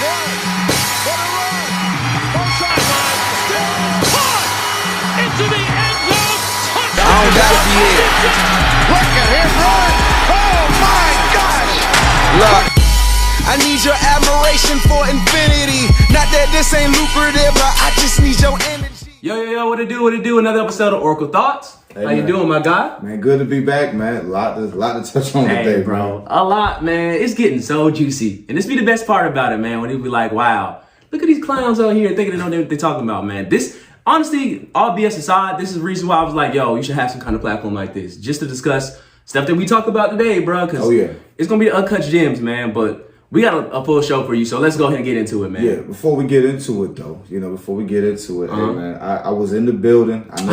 For the run. Both sidelines. Still caught into the end zone. Touchdown. I don't gotta be here. Look at him run. Oh my gosh. Look, I need your admiration for infinity. Not that this ain't lucrative, but I just need your energy. Yo, what it do? Another episode of Oracle Thoughts. Hey, How you doing, my guy? Man, good to be back, man. A lot to touch on today, bro. A lot, man. It's getting so juicy. And this be the best part about it, man, when you be like, wow, look at these clowns out here thinking they know what they're talking about, man. This, honestly, all BS aside, this is the reason why I was like, yo, you should have some kind of platform like this just to discuss stuff that we talk about today, bro. Because it's going to be the uncut gems, man. But we got a full show for you, so let's go ahead and get into it, man. Yeah, before we get into it, though, hey, man, I was in the building. I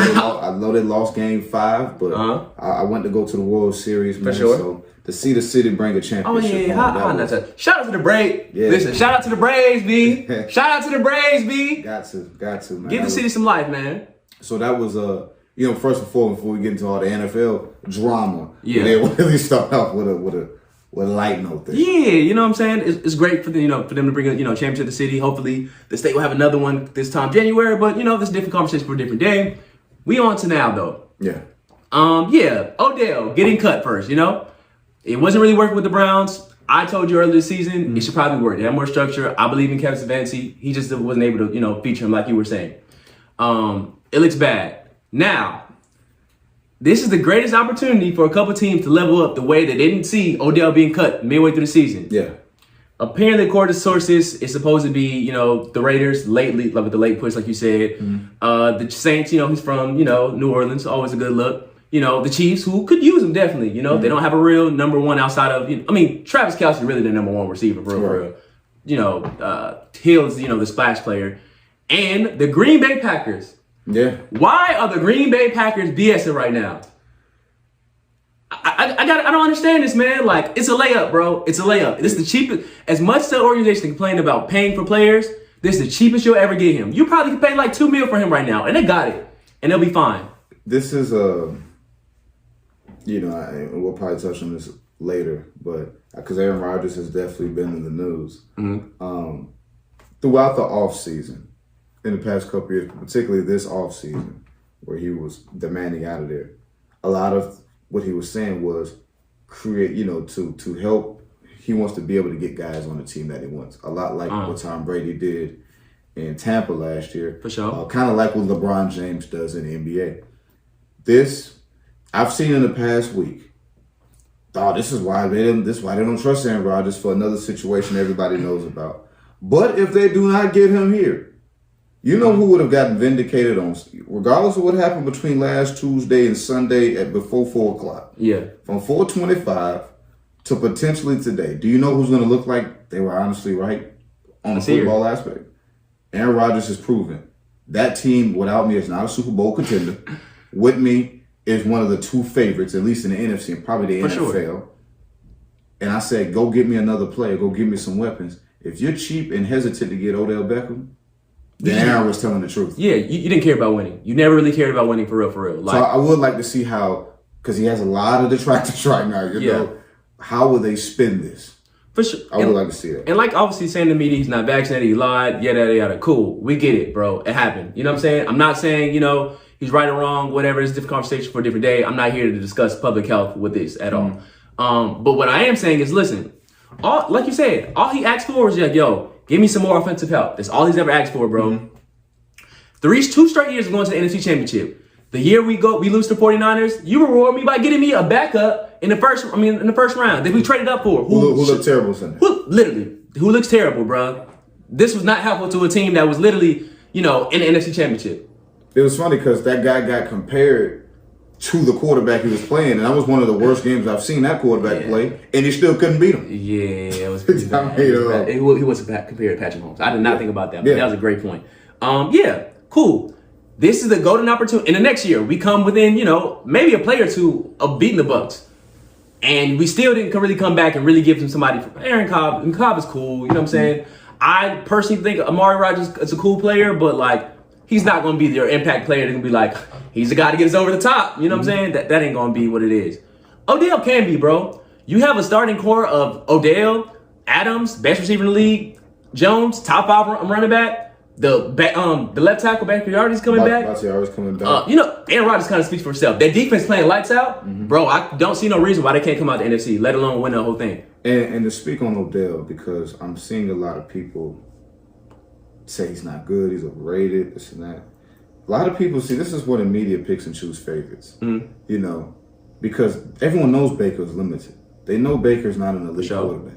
know they lost Game 5, but I went to go to the World Series, man. For sure. So to see the city bring a championship home, shout out to the Braves. Yeah. Listen, shout out to the Braves, B. Shout out to the Braves, B. Got to, man. Give the city some life, man. So that was, first and foremost, before we get into all the NFL drama, they really start off with a light note there. Yeah, you know what I'm saying? It's great for them, for them to bring a championship to the city. Hopefully the state will have another one this time January, but this is a different conversation for a different day. We on to now though. Yeah. Odell getting cut first, It wasn't really working with the Browns. I told you earlier this season, it should probably work. They have more structure. I believe in Kevin Stefanski. He just wasn't able to, feature him like you were saying. It looks bad. Now, this is the greatest opportunity for a couple teams to level up the way they didn't see Odell being cut midway through the season. Yeah. Apparently, according to sources, it's supposed to be, the Raiders lately, like with the late push, like you said. The Saints, he's from, New Orleans, always a good look. The Chiefs, who could use him definitely. They don't have a real number one outside of, Travis Kelce really the number one receiver for real. Hill's, the splash player. And the Green Bay Packers. Yeah. Why are the Green Bay Packers BSing right now? I don't understand this, man. Like, it's a layup, bro. It's a layup. This is the cheapest. As much as the organization complained about paying for players, this is the cheapest you'll ever get him. You probably could pay like $2 million for him right now, and they got it, and they'll be fine. This is we'll probably touch on this later, but because Aaron Rodgers has definitely been in the news throughout the offseason. In the past couple years, particularly this offseason, where he was demanding out of there, a lot of what he was saying was create, to help. He wants to be able to get guys on the team that he wants. A lot like what Tom Brady did in Tampa last year. For sure. Kind of like what LeBron James does in the NBA. This, I've seen in the past week. This is why they don't trust Aaron Rodgers for another situation everybody knows about. But if they do not get him here, who would have gotten vindicated on, regardless of what happened between last Tuesday and Sunday before 4 o'clock. Yeah. From 4:25 to potentially today. Do you know who's going to look like they were honestly right on the football aspect? Aaron Rodgers has proven that team without me is not a Super Bowl contender. With me is one of the two favorites, at least in the NFC and probably the NFL. Sure. And I said, go get me another player. Go get me some weapons. If you're cheap and hesitant to get Odell Beckham, then Aaron was telling the truth. Yeah, you didn't care about winning. You never really cared about winning for real. Like, so I would like to see how, because he has a lot of detractors right now, know, how will they spin this? For sure. I would like to see that. And like obviously saying to me he's not vaccinated, he lied, yada. Cool, we get it, bro. It happened. You know what I'm saying? I'm not saying, he's right or wrong, whatever. It's a different conversation for a different day. I'm not here to discuss public health with this at all. But what I am saying is, listen, like you said, all he asked for was like, yo, give me some more offensive help. That's all he's ever asked for, bro. 2 straight years of going to the NFC Championship. The year we lose to 49ers, you reward me by getting me a backup in the first round that we traded up for. Who looked terrible Sunday? Who looks terrible, bro. This was not helpful to a team that was literally, in the NFC Championship. It was funny because that guy got compared to the quarterback he was playing, and that was one of the worst games I've seen that quarterback play, and he still couldn't beat him. Yeah, it was pretty bad. He wasn't compared to Patrick Mahomes. I did not think about that, but that was a great point. Cool. This is the golden opportunity. In the next year, we come within, maybe a play or two of beating the Bucs. And we still didn't really come back and really give him somebody. Aaron Cobb. And Cobb is cool. You know what I'm saying? I personally think Amari Rodgers is a cool player, but like, he's not going to be your impact player. They're going to be like, he's the guy to get us over the top. You know what I'm saying? That ain't going to be what it is. Odell can be, bro. You have a starting core of Odell, Adams, best receiver in the league, Jones, top 5 running back. The left tackle Bakhtiari's coming back. Bakhtiari's coming back. Aaron Rodgers kind of speaks for himself. Their defense playing lights out, bro. I don't see no reason why they can't come out the NFC, let alone win the whole thing. And to speak on Odell, because I'm seeing a lot of people say he's not good, he's overrated, this and that. A lot of people see this is where the media picks and choose favorites. You know, because everyone knows Baker's limited. They know Baker's not an elite quarterback.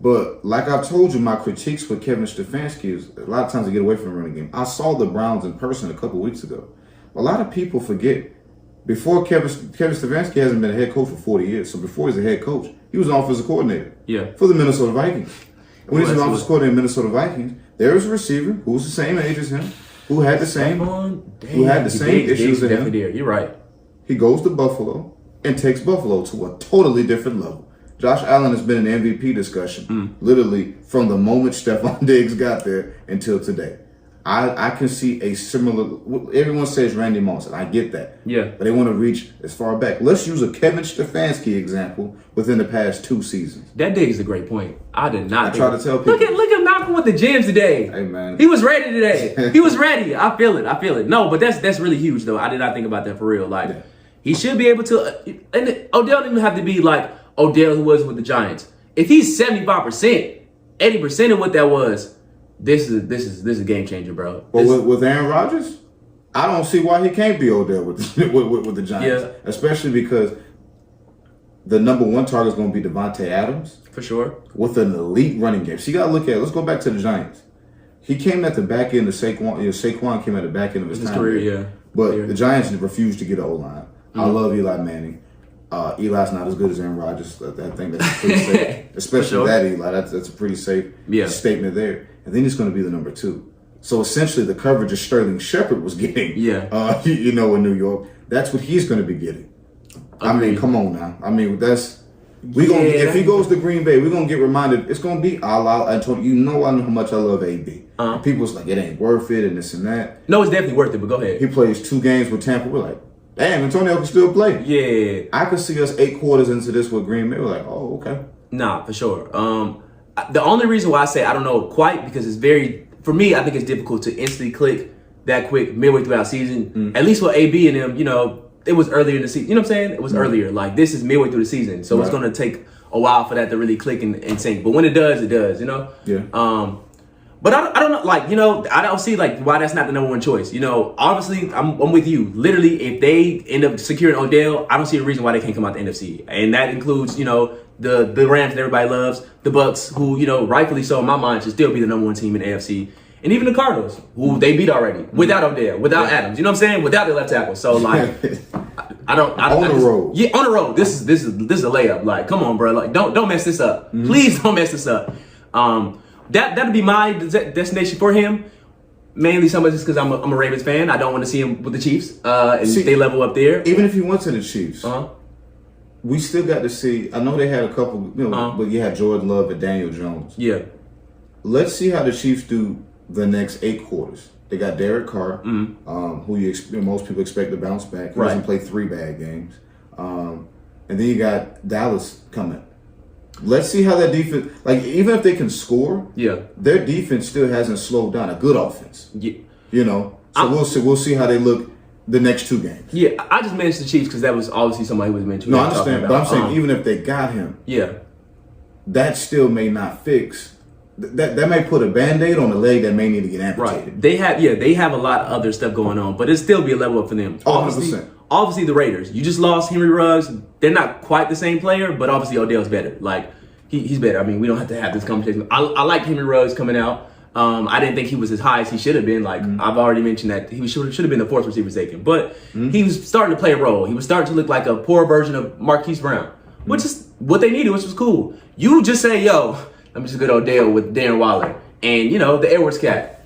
But like I've told you, my critiques with Kevin Stefanski is a lot of times they get away from the running game. I saw the Browns in person a couple weeks ago. A lot of people forget, before Kevin Stefanski hasn't been a head coach for 40 years. So before he's a head coach, he was an offensive coordinator for the Minnesota Vikings. And when he's an offensive coordinator in Minnesota Vikings, there was a receiver who was the same age as him, who had the same issues as him. You're right. He goes to Buffalo and takes Buffalo to a totally different level. Josh Allen has been in MVP discussion literally from the moment Stephon Diggs got there until today. I can see a similar. Everyone says Randy Moss, and I get that. Yeah, but they want to reach as far back. Let's use a Kevin Stefanski example within the past 2 seasons. That Diggs is a great point. I did not. I try to tell people. Look at Malcolm with the gems today. Hey man, he was ready today. He was ready. I feel it. No, but that's really huge though. I did not think about that for real. Like he should be able to. And Odell didn't even have to be like Odell who was with the Giants. If he's 75%, 80% of what that was, this is a game changer, bro. Well, with Aaron Rodgers, I don't see why he can't be Odell with the Giants. Yeah. Especially because the number 1 target is going to be Devontae Adams. For sure. With an elite running game. So you got to look at it. Let's go back to the Giants. He came at the back end of Saquon. Saquon came at the back end of his time career, yeah. But the Giants refused to get an O-line. I love Eli Manning. Eli's not as good as Aaron Rodgers. I think that's pretty safe. Especially that Eli. That's a pretty safe statement there. And then he's going to be the number 2. So essentially the coverage of Sterling Shepard was getting, in New York. That's what he's going to be getting. I mean, come on now. I mean, if he goes to Green Bay, we're going to get reminded. It's going to be a la Antonio. I know how much I love AB. People's like, it ain't worth it and this and that. No, it's definitely worth it, but go ahead. He plays 2 games with Tampa. We're like, damn, Antonio can still play. Yeah. I could see us 8 quarters into this with Green Bay. We're like, oh, okay. Nah, for sure. The only reason why I say I don't know quite, because it's for me, I think it's difficult to instantly click that quick midway throughout the season. At least with AB and them, it was earlier in the season. You know what I'm saying? It was earlier. Like, this is midway through the season. So it's going to take a while for that to really click and sync. But when it does, Yeah. But I don't know, I don't see, why that's not the number 1 choice. Obviously, I'm with you. Literally, if they end up securing Odell, I don't see a reason why they can't come out the NFC. And that includes, the Rams that everybody loves, the Bucks, who, rightfully so in my mind, should still be the number 1 team in the AFC. And even the Cardinals, who they beat already, without Odell, without Adams. You know what I'm saying? Without the left tackle. So, I don't on the road. Yeah, on the road. This is a layup. Like, come on, bro. Like, don't mess this up. Please don't mess this up. That'd be my destination for him. Mainly some of this because I'm a Ravens fan. I don't want to see him with the Chiefs. And they level up there. Even if he went to the Chiefs, we still got to see. I know they had a couple, but you had Jordan Love and Daniel Jones. Yeah. Let's see how the Chiefs do the next 8 quarters. They got Derek Carr, who most people expect to bounce back. He hasn't played 3 bad games. And then you got Dallas coming. Let's see how that defense, even if they can score, their defense still hasn't slowed down. A good offense, So we'll see how they look the next 2 games. Yeah, I just managed the Chiefs because that was obviously somebody who was mentioned. No, I understand, but I'm saying even if they got him, that still may not fix. That may put a Band-Aid on the leg that may need to get amputated. Right. They have a lot of other stuff going on, but it'll still be a level up for them. Obviously, the Raiders. You just lost Henry Ruggs. They're not quite the same player, but obviously Odell's better. Like, he's better. I mean, we don't have to have this conversation. I like Henry Ruggs coming out. I didn't think he was as high as he should have been. Like, I've already mentioned that he should have been the 4th receiver taken. But he was starting to play a role. He was starting to look like a poor version of Marquise Brown, which is what they needed, which was cool. You just say, yo, let me just go to Odell with Darren Waller and, the Edwards cat.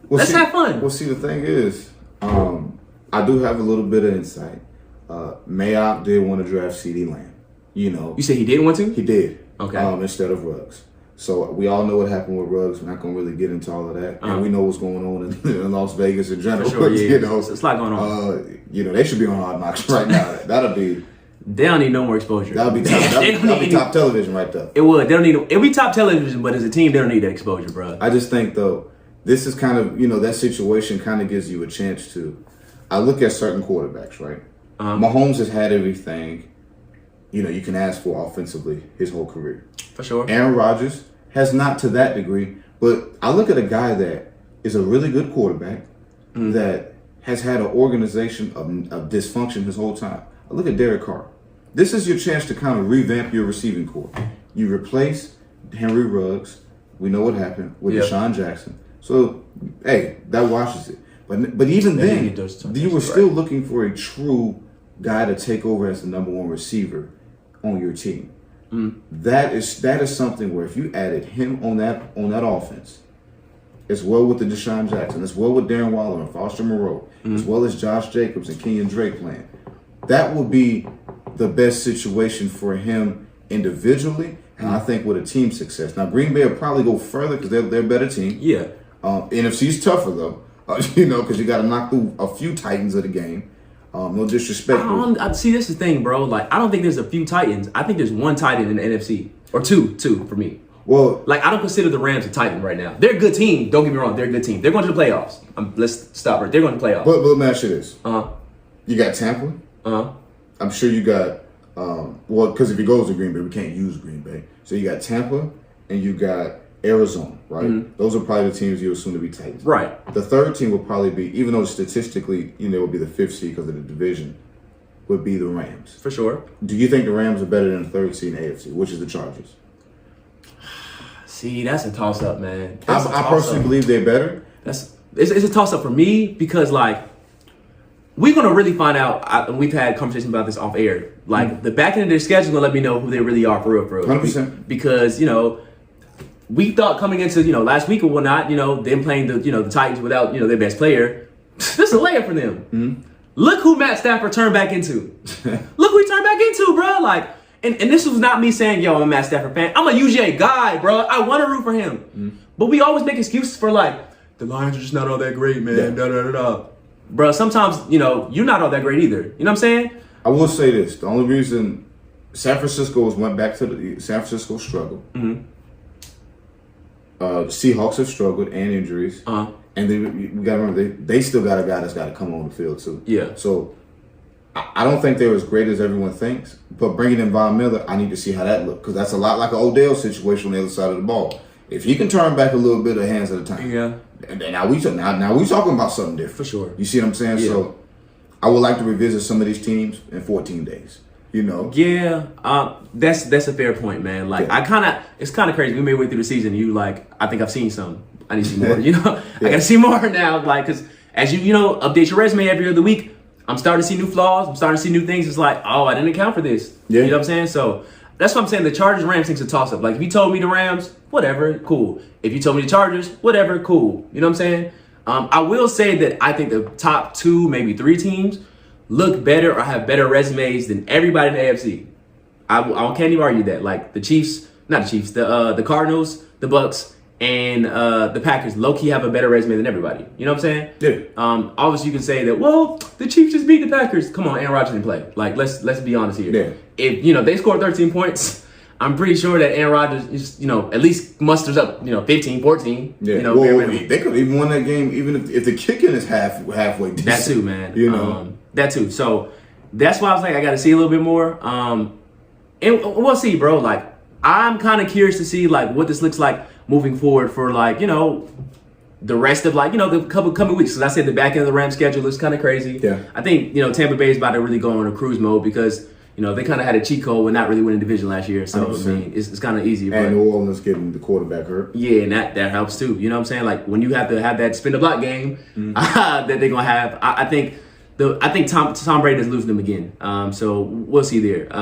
Let's have fun. Well, see, the thing is, I do have a little bit of insight. Mayock did want to draft CeeDee Lamb. You said he did want to? He did. Okay. Instead of Ruggs. So we all know what happened with Ruggs. We're not going to really get into all of that. And we know what's going on in Las Vegas in general. For sure, yeah. It's a lot going on. They should be on Hard Knocks right now. That'll be They don't need no more exposure. That would be top. That'd be top television right there. It would. They don't need. It'd be top television, but as a team, they don't need that exposure, bro. I just think though, this is kind of that situation kind of gives you a chance to. I look at certain quarterbacks, right? Mahomes has had everything, you can ask for offensively his whole career. For sure. Aaron Rodgers has not to that degree, but I look at a guy that is a really good quarterback that has had an organization of dysfunction his whole time. I look at Derek Carr. This is your chance to kind of revamp your receiving corps. You replace Henry Ruggs. We know what happened with Deshaun Jackson. So, hey, that washes it. But even then, you were still looking for a true guy to take over as the number one receiver on your team. That is something where if you added him on that offense, as well with the Deshaun Jackson, as well with Darren Waller and Foster Moreau, as well as Josh Jacobs and Kenyon Drake playing, that would be the best situation for him individually, and I think with a team success. Now, Green Bay will probably go further because they're a better team. Yeah. NFC's tougher though, because you got to knock through a few Titans of the game. No disrespect. See, this is the thing, bro. Like, I don't think there's a few Titans. I think there's one Titan in the NFC, or two for me. Well, like, I don't consider the Rams a Titan right now. They're a good team. Don't get me wrong. They're a good team. They're going to the playoffs. Let's stop right. They're going to the playoffs. But let me ask you this. You got Tampa. I'm sure you got, because if he goes to Green Bay, we can't use Green Bay. So you got Tampa and you got Arizona, right? Those are probably the teams you assume to be Titans. Right. The third team would probably be, even though statistically, would be the fifth seed because of the division, would be the Rams. For sure. Do you think the Rams are better than the third seed in the AFC, which is the Chargers? See, that's a toss-up, man. I personally believe they're better. It's a toss-up for me because, like, we're going to really find out. We've had conversations about this off air. Like, the back end of their schedule going to let me know who they really are for real. 100%. Because, we thought coming into, last week or whatnot, them playing the Titans without, their best player, this is a layup for them. Look who Matt Stafford turned back into. Look who he turned back into, bro. Like, and this was not me saying, yo, I'm a Matt Stafford fan. I'm a UGA guy, bro. I want to root for him. But we always make excuses for, like, the Lions are just not all that great, man. Da. Bro, sometimes, you're not all that great either. You know what I'm saying? I will say this. The only reason San Francisco went back to San Francisco struggled. Seahawks have struggled and injuries. And then we got to remember, they still got a guy that's got to come on the field, too. Yeah. So I don't think they're as great as everyone thinks. But bringing in Von Miller, I need to see how that looks. Because that's a lot like an Odell situation on the other side of the ball. If he can turn back a little bit of hands at a time. Yeah. And now we talking about something different. For sure. You see what I'm saying? Yeah. So I would like to revisit some of these teams in 14 days. Yeah, that's a fair point, man. Like, it's kind of crazy. We made way through the season. I think I've seen some. I need to see more. I got to see more now. Like, because as you update your resume every other week, I'm starting to see new flaws. I'm starting to see new things. It's like, oh, I didn't account for this. Yeah. You know what I'm saying? So that's what I'm saying. The Chargers-Rams thing's a toss-up. Like, if you told me the Rams, whatever, cool. If you told me the Chargers, whatever, cool. You know what I'm saying? I will say that I think the top 2, maybe 3 teams look better or have better resumes than everybody in the AFC. I can't even argue that. Like, the Cardinals, the Bucks, and the Packers low-key have a better resume than everybody. You know what I'm saying? Yeah. Obviously, you can say that, well, the Chiefs just beat the Packers. Come on, Aaron Rodgers didn't play. Like, let's be honest here. Yeah. If, they scored 13 points, I'm pretty sure that Aaron Rodgers is, at least musters up, 15, 14. Yeah. They could have even won that game even if the kicking is halfway decent. That too, man. That too. So that's why I was like, I got to see a little bit more. And we'll see, bro. Like, I'm kind of curious to see, like, what this looks like moving forward for, like, the rest of, like, the couple coming weeks. Because I said the back end of the Rams schedule looks kind of crazy. Yeah. I think, Tampa Bay is about to really go on a cruise mode because, they kind of had a cheat code with not really winning division last year. So, 100%. I mean, it's kind of easy. And New Orleans getting the quarterback hurt. Yeah, and that helps too. You know what I'm saying? Like, when you have to have that spin the block game that they're going to have, I think Tom Brady is losing them again. So we'll see there.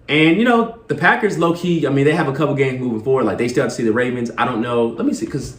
And, the Packers, low-key, I mean, they have a couple games moving forward. Like, they still have to see the Ravens. I don't know. Let me see, because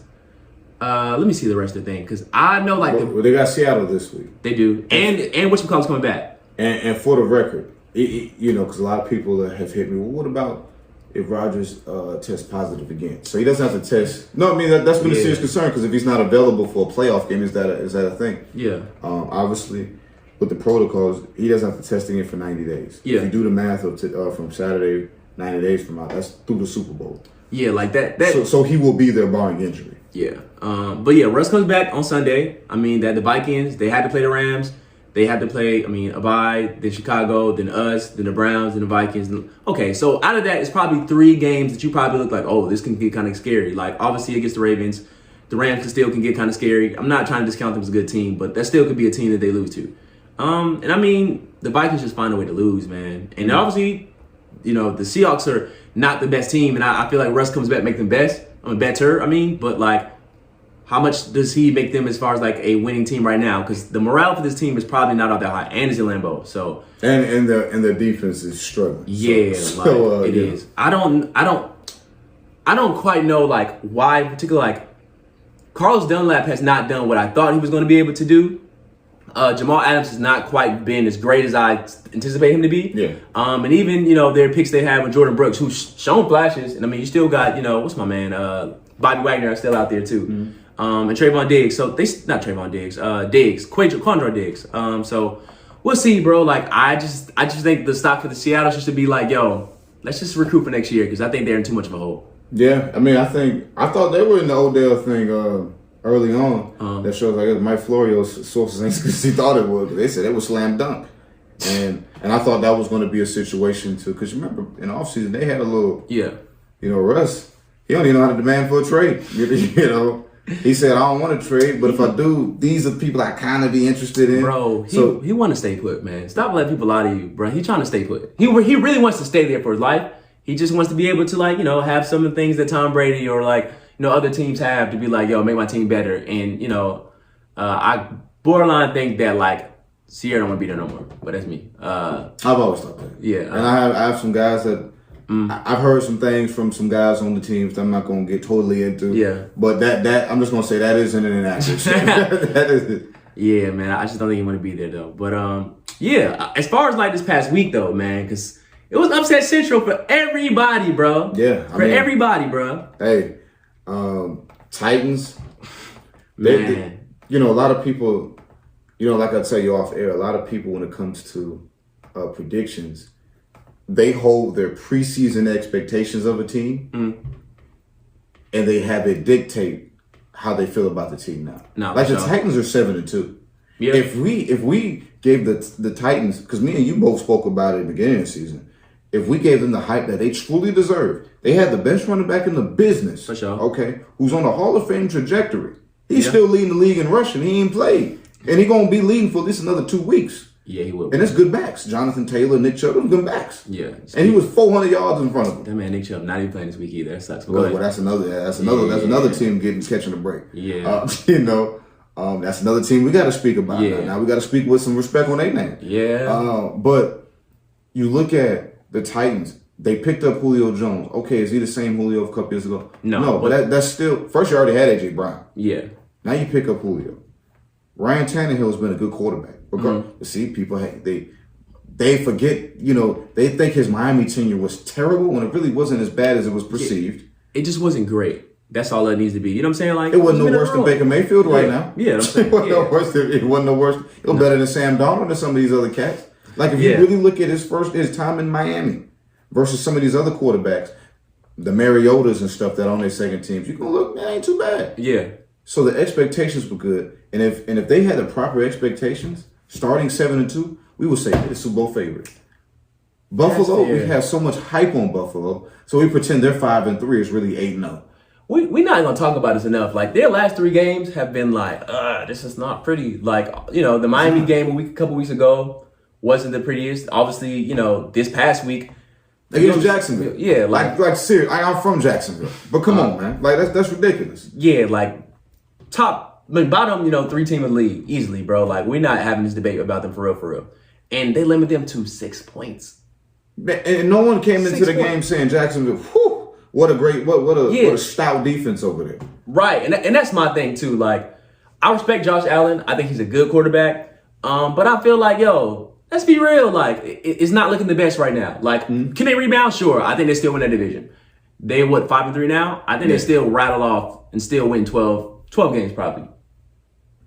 let me see the rest of the thing. Because I know, like... Well, they got Seattle this week. They do. And whatchamacallit's coming back. And for the record, because a lot of people have hit me, well, what about if Rodgers tests positive again? So he doesn't have to test. No, I mean, that's been a serious concern because if he's not available for a playoff game, is that a thing? Yeah. Obviously, with the protocols, he doesn't have to test again for 90 days. Yeah. If you do the math from Saturday, 90 days from out, that's through the Super Bowl. Yeah, like that. So he will be there barring injury. Yeah. But yeah, Russ comes back on Sunday. I mean, that the Vikings, they had to play the Rams. They had to play, a bye, then Chicago, then us, then the Browns, then the Vikings. Okay, so out of that, it's probably 3 games that you probably look like, oh, this can get kind of scary. Like, obviously, against the Ravens, the Rams can get kind of scary. I'm not trying to discount them as a good team, but that still could be a team that they lose to. And I mean, the Vikings just find a way to lose, man. And obviously, the Seahawks are not the best team, and I feel like Russ comes back, make them better. But like, how much does he make them as far as like a winning team right now? Because the morale for this team is probably not all that high, and it's in Lambeau. So and their defense is struggling. Yeah, it is. I don't quite know like why, particularly like Carlos Dunlap has not done what I thought he was going to be able to do. Jamal Adams has not quite been as great as I anticipate him to be. Yeah. And even their picks they have with Jordan Brooks, who's shown flashes, and I mean you still got what's my man Bobby Wagner is still out there too. Mm-hmm. And Trayvon Diggs. So not Trayvon Diggs, Quandre Diggs. So we'll see, bro. Like I just think the stock for the Seattle should be like, yo, let's just recruit for next year because I think they're in too much of a hole. Yeah, I mean, I thought they were in the Odell thing early on. That shows like Mike Florio's sources ain't because he thought it was. They said it was slam dunk, and I thought that was going to be a situation too. Because you remember in the offseason they had a little Russ. He don't even know how to demand for a trade. He said, I don't want to trade, but if I do, these are people I kind of be interested in. Bro, he want to stay put, man. Stop letting people lie to you, bro. He trying to stay put. He really wants to stay there for his life. He just wants to be able to, have some of the things that Tom Brady or, other teams have to be like, yo, make my team better. And, I borderline think that, Sierra don't want to be there no more. But that's me. I've always thought that. Yeah. And I have some guys that I've heard some things from some guys on the teams that I'm not going to get totally into. Yeah. But that I'm just going to say that isn't an inaccuracy. That is it. Yeah, man. I just don't think he want to be there, though. But, as far as, this past week, though, man, because it was upset central for everybody, bro. Yeah. Everybody, bro. Hey, Titans. Man. A lot of people, like I tell you off air, a lot of people when it comes to predictions, they hold their preseason expectations of a team and they have it dictate how they feel about the team now. No, the Titans are 7-2. Yeah. If we gave the Titans, because me and you both spoke about it at the beginning of the season, if we gave them the hype that they truly deserve, they had the best running back in the business. For sure. Okay, who's on a Hall of Fame trajectory. He's still leading the league in rushing. He ain't played. And he's going to be leading for at least another 2 weeks. Yeah, he will. And it's good backs. Jonathan Taylor, Nick Chubb, them good backs. Yeah. And he was 400 yards in front of him. That man Nick Chubb not even playing this week either. That sucks. Well, that's another team catching a break. Yeah. That's another team we got to speak about. Yeah. Now we got to speak with some respect on their name. Yeah. But you look at the Titans. They picked up Julio Jones. Okay, is he the same Julio of a couple years ago? No. But that's still, first you already had A.J. Brown. Yeah. Now you pick up Julio. Ryan Tannehill's been a good quarterback. See, people, they forget, they think his Miami tenure was terrible when it really wasn't as bad as it was perceived. It just wasn't great. That's all it needs to be. You know what I'm saying? It wasn't no worse than Baker Mayfield right now. Yeah, I'm saying, it wasn't no worse. It was better than Sam Darnold and some of these other cats. If you really look at his time in Miami versus some of these other quarterbacks, the Mariotas and stuff that are on their second teams, you're gonna look, man, ain't too bad. Yeah. So the expectations were good, and if they had the proper expectations, starting 7-2, we would say they're the Super Bowl favorite. Buffalo, we have so much hype on Buffalo, so we pretend their 5-3 is really 8-0. We're not gonna talk about this enough. Their last 3 games have been this is not pretty. The Miami game a couple weeks ago wasn't the prettiest. Obviously, this past week against Jacksonville. Yeah, serious. I'm from Jacksonville, but come on, man, that's ridiculous. Yeah, bottom, 3 team in the league easily, bro. We're not having this debate about them for real, and they limit them to 6 points. And no one came into the game saying Jacksonville. Whew, what a stout defense over there. Right, and that's my thing too. I respect Josh Allen. I think he's a good quarterback. But I feel let's be real. It's not looking the best right now. Can they rebound? Sure. I think they still win that division. They 5-3 now? I think they still rattle off and still win 12 games probably.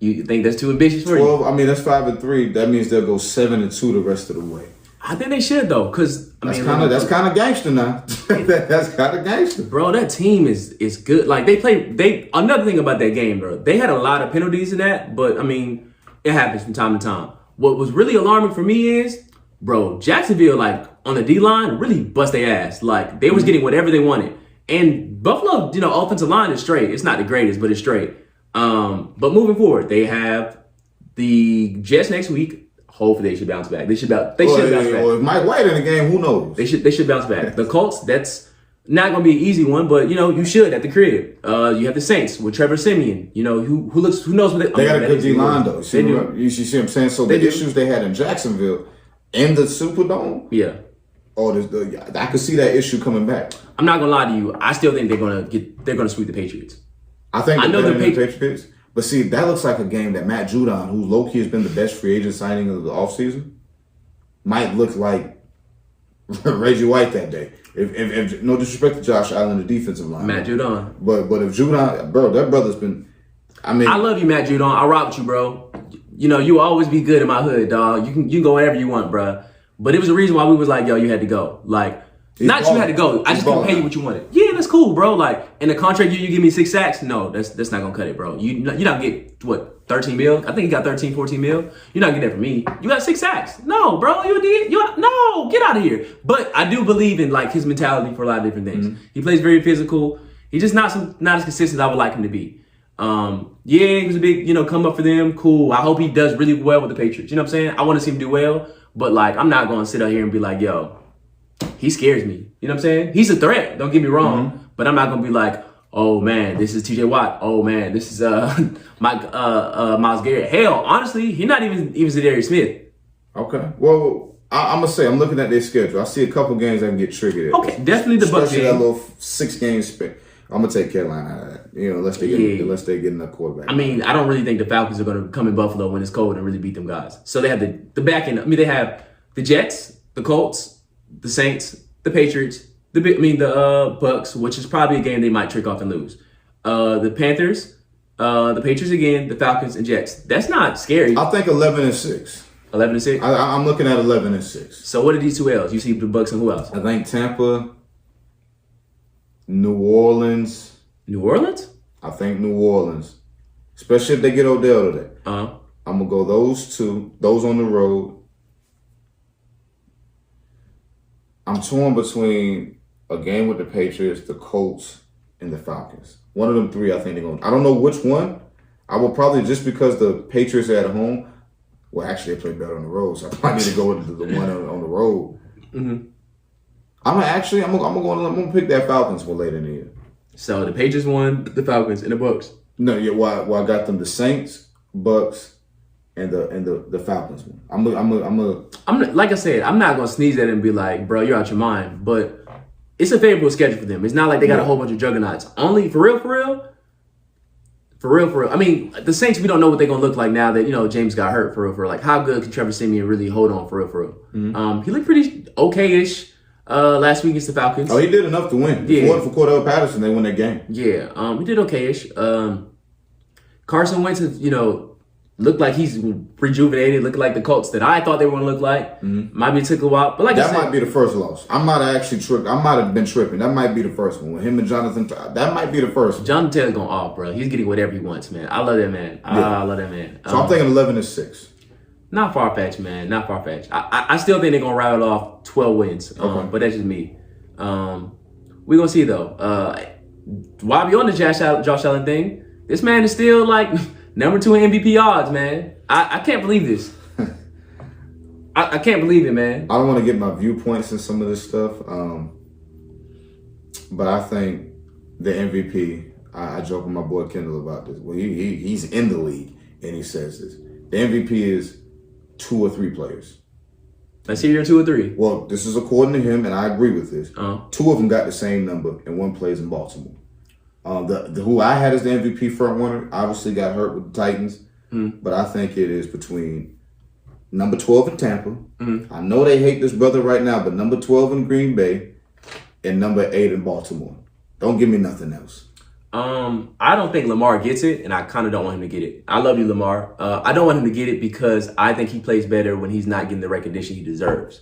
You think that's too ambitious for 12. you? I mean, that's 5-3. That means they'll go 7-2 the rest of the way. I think they should though, because That's kind of gangster now. That's kind of gangster, bro. That team is good. Like another thing about that game, bro. They had a lot of penalties in that, but I mean, it happens from time to time. What was really alarming for me is, bro, Jacksonville, like on the D line, really bust their ass. Like they was getting whatever they wanted, and Buffalo, offensive line is straight. It's not the greatest, but it's straight. But moving forward, they have the Jets next week. Hopefully they should bounce back. They should bounce back. Well, if Mike White in the game, who knows? They should bounce back. The Colts, that's not going to be an easy one, but you should at the crib. You have the Saints with Trevor Siemian. Who knows what they got a good D line though. They do. You see what I'm saying? So the issues they had in Jacksonville in the Superdome. Yeah. I could see that issue coming back. I'm not gonna lie to you. I still think they're gonna sweep the Patriots. I know the Patriots. But see, that looks like a game that Matt Judon, who low-key has been the best free agent signing of the offseason, might look like Reggie White that day. If no disrespect to Josh Allen, the defensive line. Matt Judon. But if Judon, bro, that brother's been, I love you, Matt Judon. I rock with you, bro. You always be good in my hood, dog. You can go wherever you want, bro. But it was a reason why we was like, yo, you had to go. Like, you had to go. I just couldn't pay you what you wanted. Yeah, that's cool, bro. Like, in the contract you give me 6 sacks? No, that's not gonna cut it, bro. You're not gonna get, what, 13 mil? I think you got 13, 14 mil. You're not getting that from me. You got 6 sacks. No, bro. No, get out of here. But I do believe in, like, his mentality for a lot of different things. Mm-hmm. He plays very physical. He's just not as consistent as I would like him to be. It was a big, come up for them. Cool. I hope he does really well with the Patriots. You know what I'm saying? I want to see him do well. But, like, I'm not going to sit out here and be like, yo, he scares me. You know what I'm saying? He's a threat. Don't get me wrong. Mm-hmm. But I'm not going to be like, oh, man, this is TJ Watt. Oh, man, this is Myles Garrett. Hell, honestly, he's not even Zadarius Smith. Okay. Well, I'm going to say, I'm looking at their schedule. I see a couple games that can get triggered. Okay, definitely the Bucs game. Especially that little 6-game spin. I'm going to take Carolina out of that. Unless they get a quarterback. I mean, I don't really think the Falcons are going to come in Buffalo when it's cold and really beat them guys. So they have the back end. I mean, they have the Jets, the Colts, the Saints, the Patriots, the Bucs, which is probably a game they might trick off and lose. The Panthers, the Patriots again, the Falcons, and Jets. That's not scary. I think 11-6. 11-6? I'm looking at 11-6. So what are these 2 L's? You see the Bucs and who else? I think Tampa, New Orleans. New Orleans? I think New Orleans. Especially if they get Odell today. Uh-huh. I'm going to go those 2. Those on the road. I'm torn between a game with the Patriots, the Colts, and the Falcons. One of them 3, I think they're going to. I don't know which one. I will probably, just because the Patriots are at home, well, actually, they play better on the road, so I probably need to go into the one on the road. Mm-hmm. I'm going to pick that Falcons for later in the year. So the Patriots won, the Falcons, and the Bucs. No, yeah. Well, I got them the Saints, Bucs, and the Falcons one. I'm like I said, I'm not gonna sneeze at it and be like, bro, you're out your mind. But it's a favorable schedule for them. It's not like they got a whole bunch of juggernauts. Only for real. I mean, the Saints, we don't know what they're gonna look like now that James got hurt. For real. Like, how good can Trevor Siemian really hold on for real? Mm-hmm. He looked pretty okay-ish last week against the Falcons. Oh, he did enough to win. Yeah. For Cordell Patterson, they won that game. Yeah, he did okay-ish. Carson Wentz, looked like he's rejuvenated, looking like the Colts that I thought they were going to look like. Mm-hmm. Might be took a while, but that might be the first loss. I might have been tripping. That might be the first one with him and Jonathan. That might be the first one. Jonathan Taylor's going off, bro. He's getting whatever he wants, man. I love that man. Yeah. I love that man. So I'm thinking 11-6. Not far-fetched, man. Not far-fetched. I still think they're going to rattle off 12 wins, but that's just me. We're going to see, though. While we're on the Josh Allen thing, this man is still, like, number 2 in MVP odds, man. I can't believe this. I can't believe it, man. I don't want to get my viewpoints in some of this stuff, but I think the MVP, I joke with my boy Kendall about this. Well, he's in the league, and he says this. The MVP is 2 or 3 players. Let's hear your 2 or 3. Well, this is according to him, and I agree with this. 2 of them got the same number, and 1 plays in Baltimore. Who I had as the MVP front runner obviously got hurt with the Titans, but I think it is between number 12 in Tampa. Mm-hmm. I know they hate this brother right now, but number 12 in Green Bay and number 8 in Baltimore. Don't give me nothing else. I don't think Lamar gets it, and I kind of don't want him to get it. I love you, Lamar. I don't want him to get it because I think he plays better when he's not getting the recognition he deserves.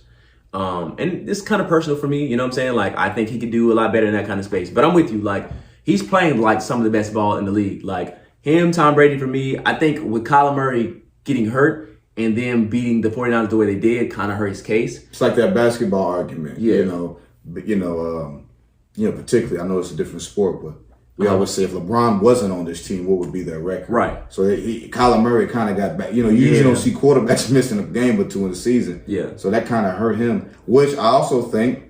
And it's kind of personal for me, you know what I'm saying? Like, I think he could do a lot better in that kind of space. But I'm with you. Like, he's playing like some of the best ball in the league. Like, him, Tom Brady, for me, I think with Kyler Murray getting hurt and then beating the 49ers the way they did kind of hurt his case. It's like that basketball argument. Yeah. Particularly, I know it's a different sport, but we always say if LeBron wasn't on this team, what would be their record? Right. So Kyler Murray kind of got back. You usually don't see quarterbacks missing a game or two in the season. Yeah. So that kind of hurt him, which I also think,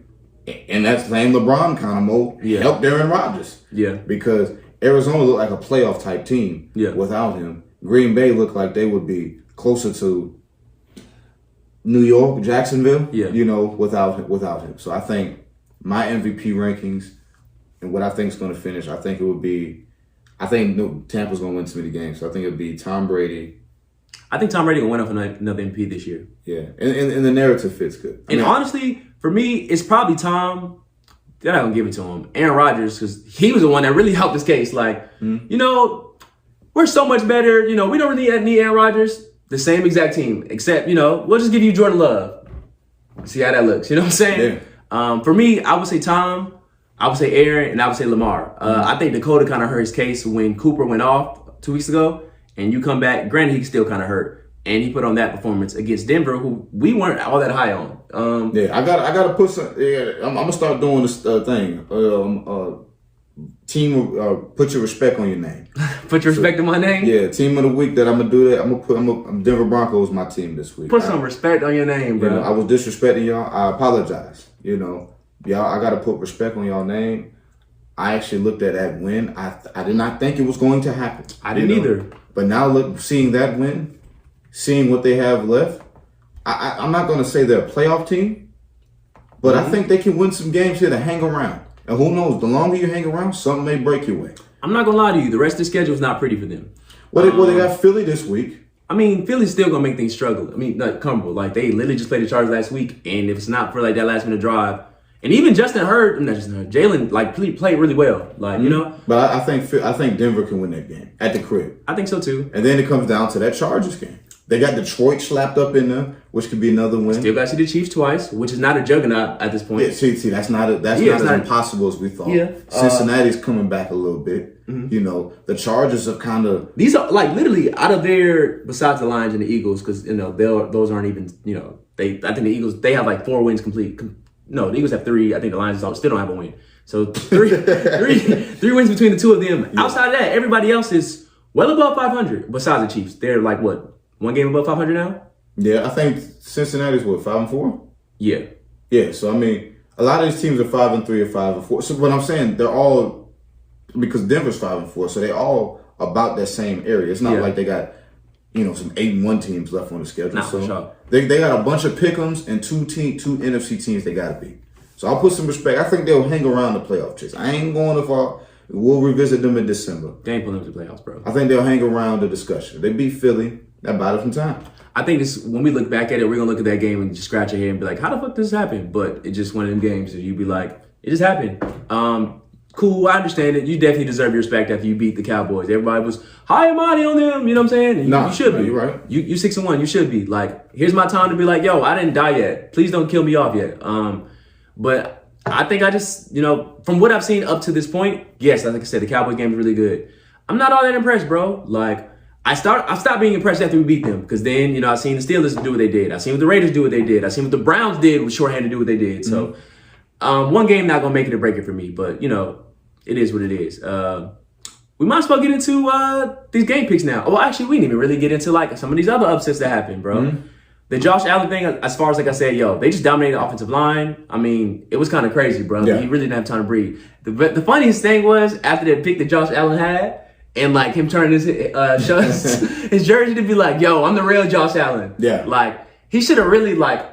in that same LeBron kind of mode, helped Aaron Rodgers. Yeah. Because Arizona looked like a playoff type team without him. Green Bay looked like they would be closer to New York, Jacksonville, without him. So I think my MVP rankings and what I think is going to finish, I think Tampa's going to win too many games. So I think it would be Tom Brady. I think Tom Brady will win up another MVP this year. Yeah, and the narrative fits good. Honestly, for me, it's probably Tom. They're not going to give it to him. Aaron Rodgers, because he was the one that really helped this case. Like, we're so much better. We don't really need Aaron Rodgers. The same exact team, except, we'll just give you Jordan Love. See how that looks. You know what I'm saying? Yeah. For me, I would say Tom, I would say Aaron, and I would say Lamar. I think Dakota kind of hurt his case when Cooper went off 2 weeks ago, and you come back. Granted, he still kind of hurt, and he put on that performance against Denver, who we weren't all that high on. I gotta put some. Yeah, I'm gonna start doing this thing. Team, put your respect on your name. Put your respect on my name? Yeah, team of the week that I'm gonna do that. I'm Denver Broncos my team this week. Put some respect on your name, bro. I was disrespecting y'all. I apologize. Y'all, I gotta put respect on y'all name. I actually looked at that win. I did not think it was going to happen. I didn't either. But now seeing that win, seeing what they have left, I'm not gonna say they're a playoff team, but I think they can win some games here to hang around. And who knows, the longer you hang around, something may break your way. I'm not going to lie to you. The rest of the schedule is not pretty for them. Well, they got Philly this week. I mean, Philly's still going to make things struggle. I mean, not comfortable. Like, they literally just played the Chargers last week, and if it's not for, like, that last-minute drive, and even Jalen, like, played really well. Like, But I think Denver can win that game at the crib. I think so, too. And then it comes down to that Chargers game. They got Detroit slapped up in there, which could be another win. Still got to see the Chiefs twice, which is not a juggernaut at this point. Yeah, see, that's not as impossible as we thought. Yeah. Cincinnati's coming back a little bit. Mm-hmm. The Chargers have kind of... These are, like, literally out of their... Besides the Lions and the Eagles, because, those aren't even, I think the Eagles, they have, like, 4 wins complete. No, the Eagles have 3. I think the Lions still don't have a win. So, three wins between the two of them. Yeah. Outside of that, everybody else is well above 500, besides the Chiefs. They're, like, what? 1 game above 500 now? Yeah, I think Cincinnati's 5-4? Yeah. Yeah, so I mean, a lot of these teams are 5-3 or 5-4. So what I'm saying, they're all, because Denver's 5-4, so they all about that same area. It's not like they got, some 8-1 teams left on the schedule. Nah, for sure. They got a bunch of pick'ems and two NFC teams they gotta beat. So I'll put some respect. I think they'll hang around the playoff chase. I ain't going far. We'll revisit them in December. They ain't pulling up the playoffs, bro. I think they'll hang around the discussion. If they beat Philly, that buy them some time. I think when we look back at it, we're going to look at that game and just scratch our head and be like, how the fuck did this happen? But it's just one of them games that you'd be like, it just happened. Cool, I understand it. You definitely deserve your respect after you beat the Cowboys. Everybody was high and mighty on them, you know what I'm saying? You should be. You're right. You 6-1, you should be. Like, here's my time to be like, yo, I didn't die yet. Please don't kill me off yet. But I think I just, from what I've seen up to this point, yes, like I said, the Cowboys game is really good. I'm not all that impressed, bro. Like, I stopped being impressed after we beat them because then, I seen the Steelers do what they did. I seen what the Raiders do what they did. I seen what the Browns did with shorthanded do what they did. So, one game not going to make it or break it for me, but, it is what it is. We might as well get into these game picks now. Well, actually, we didn't even really get into, like, some of these other upsets that happened, bro. Mm-hmm. The Josh Allen thing, as far as, like I said, they just dominated the offensive line. I mean, it was kind of crazy, bro. Yeah. He really didn't have time to breathe. The funniest thing was, after that pick that Josh Allen had, and, like, him turning his his jersey to be like, yo, I'm the real Josh Allen. Yeah. Like, he should have really, like,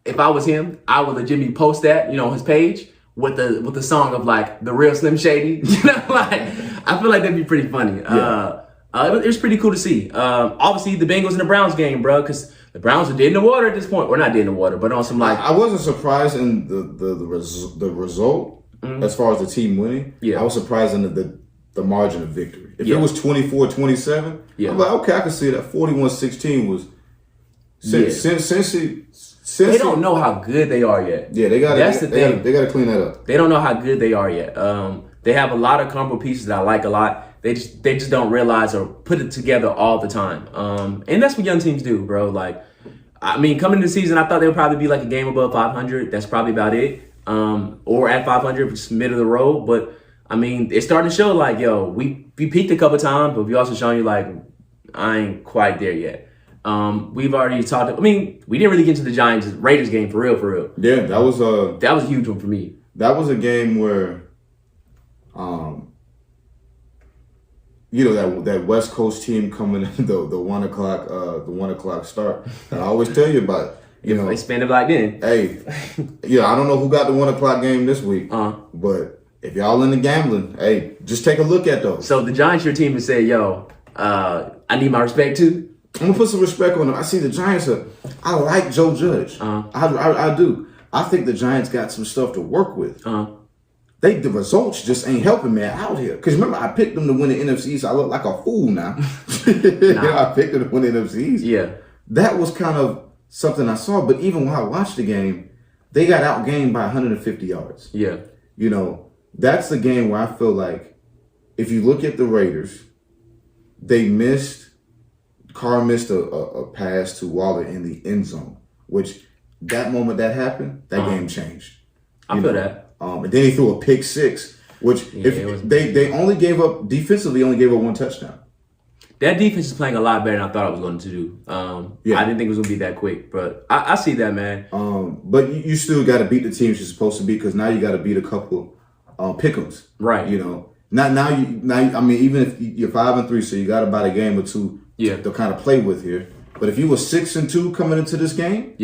if I was him, I would legitimately post that, on his page with the song of, like, the real Slim Shady. Like, I feel like that'd be pretty funny. Yeah. It was pretty cool to see. Obviously, the Bengals and the Browns game, bro, because the Browns are dead in the water at this point. Or not dead in the water, but on some, like... I wasn't surprised in the result. as far as the team winning. Yeah. I was surprised in the margin of victory. If it was 24-27, I'm like, okay, I can see that. 41-16 was since they don't know how good they are yet. Yeah, they got. That's the thing. They got to clean that up. They don't know how good they are yet. They have a lot of combo pieces that I like a lot. They just don't realize or put it together all the time. And that's what young teams do, bro. Like, I mean, coming into the season, I thought they would probably be like a game above 500. That's probably about it. Or at 500, which is middle of the road. But I mean, it's starting to show like, yo, we peaked a couple times, but we also showing you like, I ain't quite there yet. We've already talked. I mean, we didn't really get into the Giants Raiders game for real. Yeah, that was a huge one for me. That was a game where, you know, that West Coast team coming in the 1 o'clock start. And I always tell you about it. You know, they spend it like then. Hey, I don't know who got the 1 o'clock game this week, but if y'all into gambling, hey, just take a look at those. So the Giants, your team, has said, yo, I need my respect too. I'm gonna put some respect on them. I see the Giants I like Joe Judge. I do. I think the Giants got some stuff to work with. The results just ain't helping me out here. Because remember, I picked them to win the NFC East. I look like a fool now. I picked them to win the NFC East. Yeah. That was kind of something I saw. But even when I watched the game, they got outgained by 150 yards. Yeah. You know, that's the game where I feel like if you look at the Raiders, Carr missed a pass to Waller in the end zone, which that moment that happened, that game changed. I feel that. And then he threw a pick six, which they only gave up defensively, only gave up one touchdown. That defense is playing a lot better than I thought it was going to do. I didn't think it was going to be that quick, but I see that, man. But you still got to beat the teams you're supposed to beat because now you got to beat a couple pick'ems, right? You know, now. I mean, even if you're 5-3, so you got about a game or two to kind of play with here. But if you were 6-2 coming into this game,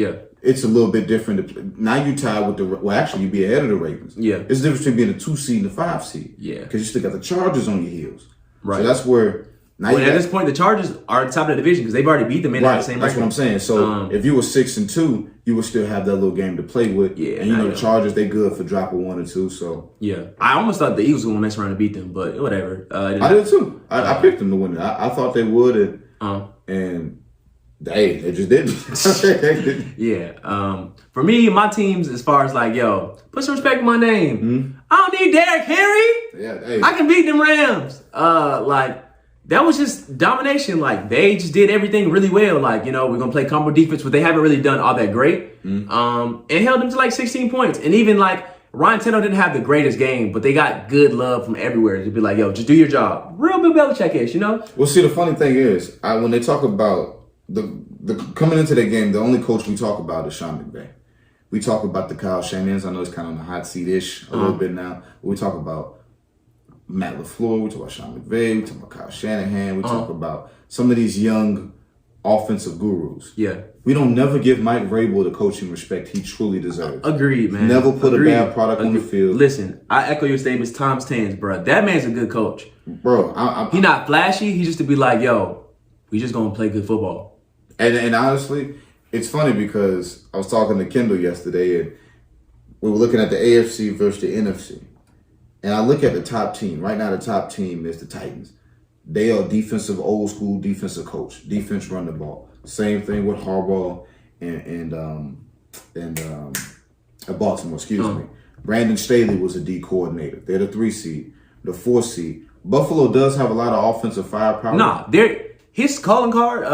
it's a little bit different. Now you tied with actually you'd be ahead of the Ravens. Yeah, it's the difference between being a 2 seed and a 5 seed. Yeah, because you still got the Chargers on your heels. Right. So that's where. Now at this point, the Chargers are at the top of the division because they've already beat them in the same record. That's what I'm saying. So if you were 6-2, you would still have that little game to play with. Yeah, and you know the Chargers, they good for dropping 1 or 2. So I almost thought the Eagles were going to mess around and beat them, but whatever. I did too. I picked them to win it. I thought they would, and they just didn't. For me, my teams, as far as like, yo, put some respect in my name. Mm-hmm. I don't need Derrick Henry. I can beat them Rams. That was just domination. Like, they just did everything really well. Like, you know, we're going to play combo defense, but they haven't really done all that great. And held them to like 16 points. And even like Ryan Tannehill didn't have the greatest game, but they got good love from everywhere to be like, yo, just do your job. Real Bill Belichick-ish, you know? Well, see, the funny thing is, when they talk about the coming into the game, the only coach we talk about is Sean McVay. We talk about the Kyle Shanahan's. I know it's kind of on the hot seat-ish a little bit now. We talk about Matt LaFleur, we talk about Sean McVay, we talk about Kyle Shanahan, we talk about some of these young offensive gurus. Yeah. We don't never give Mike Vrabel the coaching respect he truly deserves. Agreed, man. Never put a bad product on the field. Listen, I echo your statements times 10, bro. That man's a good coach. Bro, he's not flashy. He's just to be like, yo, we just going to play good football. And honestly, it's funny because I was talking to Kendall yesterday and we were looking at the AFC versus the NFC. And I look at the top team. Right now, the top team is the Titans. They are defensive, old school defensive coach. Defense run the ball. Same thing with Harbaugh and Baltimore, excuse me. Brandon Staley was a D coordinator. They're the 3 seed. The 4 seed. Buffalo does have a lot of offensive firepower. Nah, his calling card,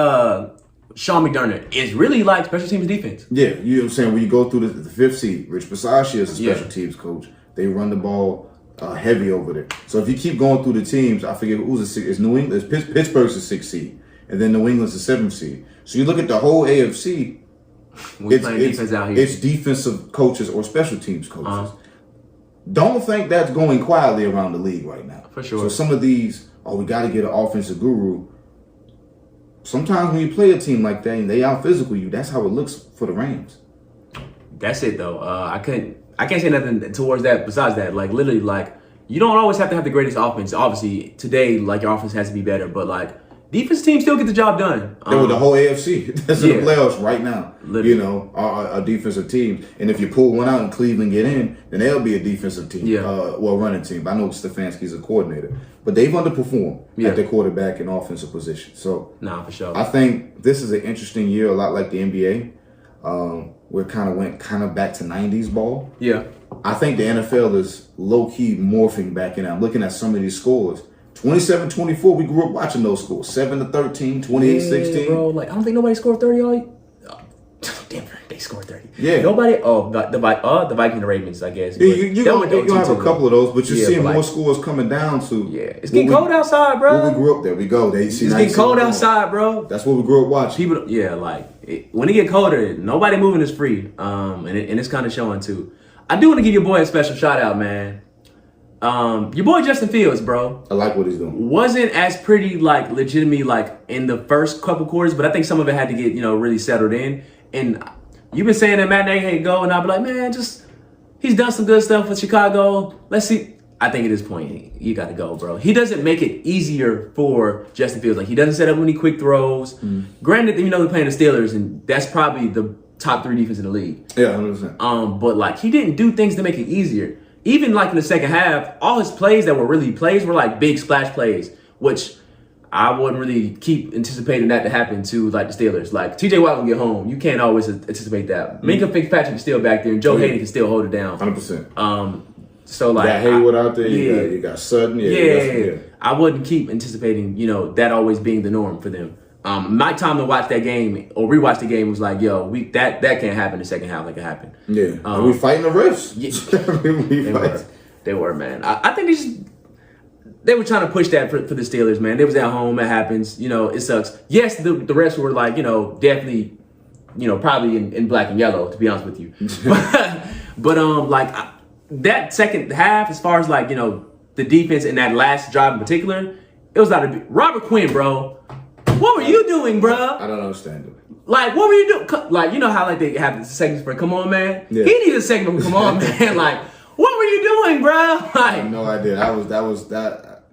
Sean McDermott, is really like special teams defense. Yeah, you know what I'm saying? When you go through the 5th seed, Rich Bisaccia is a special teams coach. They run the ball heavy over there. So if you keep going through the teams, I forget who's the 6. It's New England. Pittsburgh's the 6th seed, and then New England's the 7th seed. So you look at the whole AFC. It's defensive coaches or special teams coaches. Don't think that's going quietly around the league right now. For sure. So some of these, we got to get an offensive guru. Sometimes when you play a team like that and they out physical you, that's how it looks for the Rams. That's it though. I can't say nothing towards that besides that. Like, literally, like, you don't always have to have the greatest offense. Obviously, today, like, your offense has to be better. But, like, defense teams still get the job done. They were the whole AFC. That's in the playoffs right now. Literally. You know, our defensive teams. And if you pull one out and Cleveland get in, then they'll be a defensive team. Yeah. Running team. I know Stefanski's a coordinator. But they've underperformed at their quarterback and offensive position. So, for sure. I think this is an interesting year, a lot like the NBA. Where it went back to 90s ball. Yeah. I think the NFL is low-key morphing back in. I'm looking at some of these scores. 27-24, we grew up watching those scores. 7-13, 28-16. Yeah, bro. Like, I don't think nobody scored 30 all. Denver, they scored 30. Yeah. Nobody. The Vikings and the Ravens, I guess. Yeah, you have a couple of those, but you're seeing more scores coming down to. Yeah, it's getting cold outside, bro. When we grew up, there we go. It's getting cold outside, bro. That's what we grew up watching. People, when it get colder, nobody moving is free. And it's kind of showing too. I do want to give your boy a special shout out, man. Your boy Justin Fields, bro. I like what he's doing. Wasn't as pretty, legitimately, in the first couple quarters, but I think some of it had to get, really settled in. And you've been saying that Matt Nagy can't go, and I'll be like, man, he's done some good stuff with Chicago. Let's see. I think at this point, you got to go, bro. He doesn't make it easier for Justin Fields. He doesn't set up any quick throws. Granted, they're playing the Steelers, and that's probably the top 3 defense in the league. Yeah, 100%. But he didn't do things to make it easier. Even in the second half, all his plays that were really plays were big splash plays, which I wouldn't really keep anticipating that to happen to the Steelers. TJ Watt will get home. You can't always anticipate that. Minka Fitzpatrick is still back there, and Joe Hayden can still hold it down. 100%. So you got Hayward out there. You got Sutton. Yeah. I wouldn't keep anticipating that always being the norm for them. My time to watch that game or rewatch the game was that can't happen in the second half like it happened. Yeah, we fighting the refs. Yeah. They were, man. I think they were trying to push that for the Steelers, man. They was at home. It happens. It sucks. Yes, the refs were definitely, probably in black and yellow, to be honest with you. but that second half, as far as the defense in that last drive in particular, it was Robert Quinn, bro. What were you doing, bro? I don't understand it. What were you doing? How they have the segments for "Come On, Man"? Yeah. He needed a segment for "Come On, Man." What were you doing, bro? I have no idea. That was that.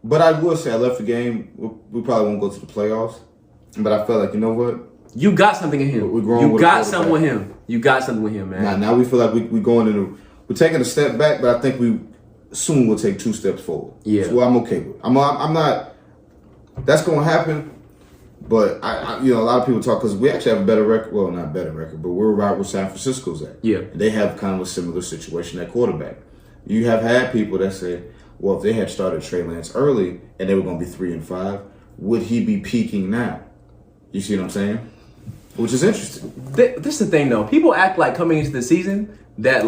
But I will say, I left the game. We probably won't go to the playoffs. But I felt like, you know what? You got something in him. You got something with him. You got something with him, man. Now we feel like we're going into. We're taking a step back, but I think we soon will take 2 steps forward. Yeah. So I'm okay with. I'm not. That's going to happen. But I a lot of people talk because we actually have a better record. Well, not better record, but we're right where San Francisco's at. Yeah. They have kind of a similar situation at quarterback. You have had people that say, well, if they had started Trey Lance early and they were going to be 3-5, would he be peaking now? You see what I'm saying? Which is interesting. This is the thing, though. People act like coming into the season that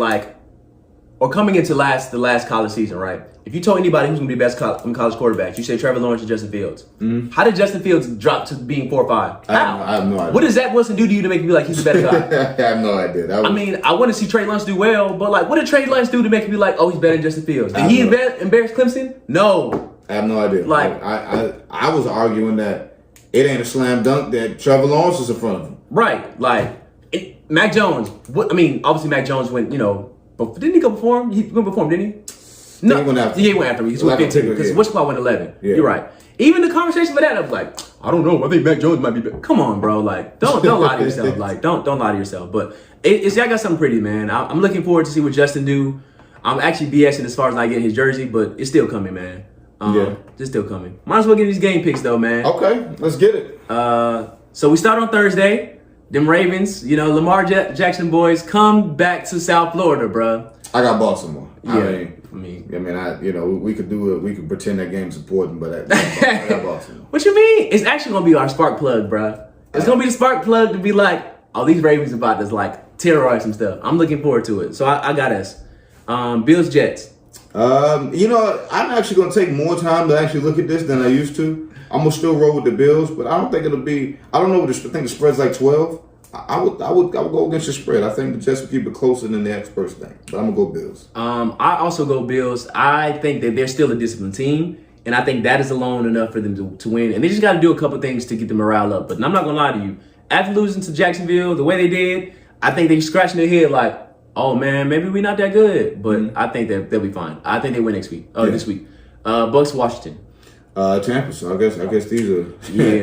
or coming into the last college season, right? If you told anybody who's going to be the best college quarterbacks, you say Trevor Lawrence and Justin Fields. Mm-hmm. How did Justin Fields drop to being 4 or 5? How? I have no idea. What does Zach Wilson do to you to make you be like he's the better guy? I have no idea. I want to see Trey Lance do well, but what did Trey Lance do to make you be like, oh, he's better than Justin Fields? Did he embarrass Clemson? No. I have no idea. I was arguing that it ain't a slam dunk that Trevor Lawrence is in front of him. Right. Mac Jones. Obviously Mac Jones went, but didn't he go before him? He went before him, didn't he? No, he went after him. He went 15 because What's Squad went 11. Yeah. You're right. Even the conversation for that, I was like, I don't know. I think Mac Jones might be better. Come on, bro. Don't lie to yourself. Don't lie to yourself. But y'all got something pretty, man. I'm looking forward to see what Justin do. I'm actually BSing as far as not getting his jersey, but it's still coming, man. It's still coming. Might as well get these game picks though, man. Okay, let's get it. So we start on Thursday. Them Ravens, Lamar Jackson boys come back to South Florida, bro. I got Baltimore. Yeah. We could do it. We could pretend that game's important, but I got Baltimore. What you mean? It's actually gonna be our spark plug, bro. It's gonna be the spark plug to be like, oh, these Ravens about to terrorize some stuff. I'm looking forward to it. So I got us. Bills Jets. I'm actually gonna take more time to actually look at this than I used to. I'm gonna still roll with the Bills, but I don't think it'll be. I don't know. I think the spread's 12. I would go against the spread. I think the Jets will keep it closer than the experts think. But I'm gonna go Bills. I also go Bills. I think that they're still a disciplined team, and I think that is alone enough for them to win. And they just got to do a couple things to get the morale up. But I'm not gonna lie to you. After losing to Jacksonville the way they did, I think they're scratching their head oh man, maybe we're not that good. But I think that they'll be fine. I think they win next week. This week. Bucks Washington. Tampa. So I guess these are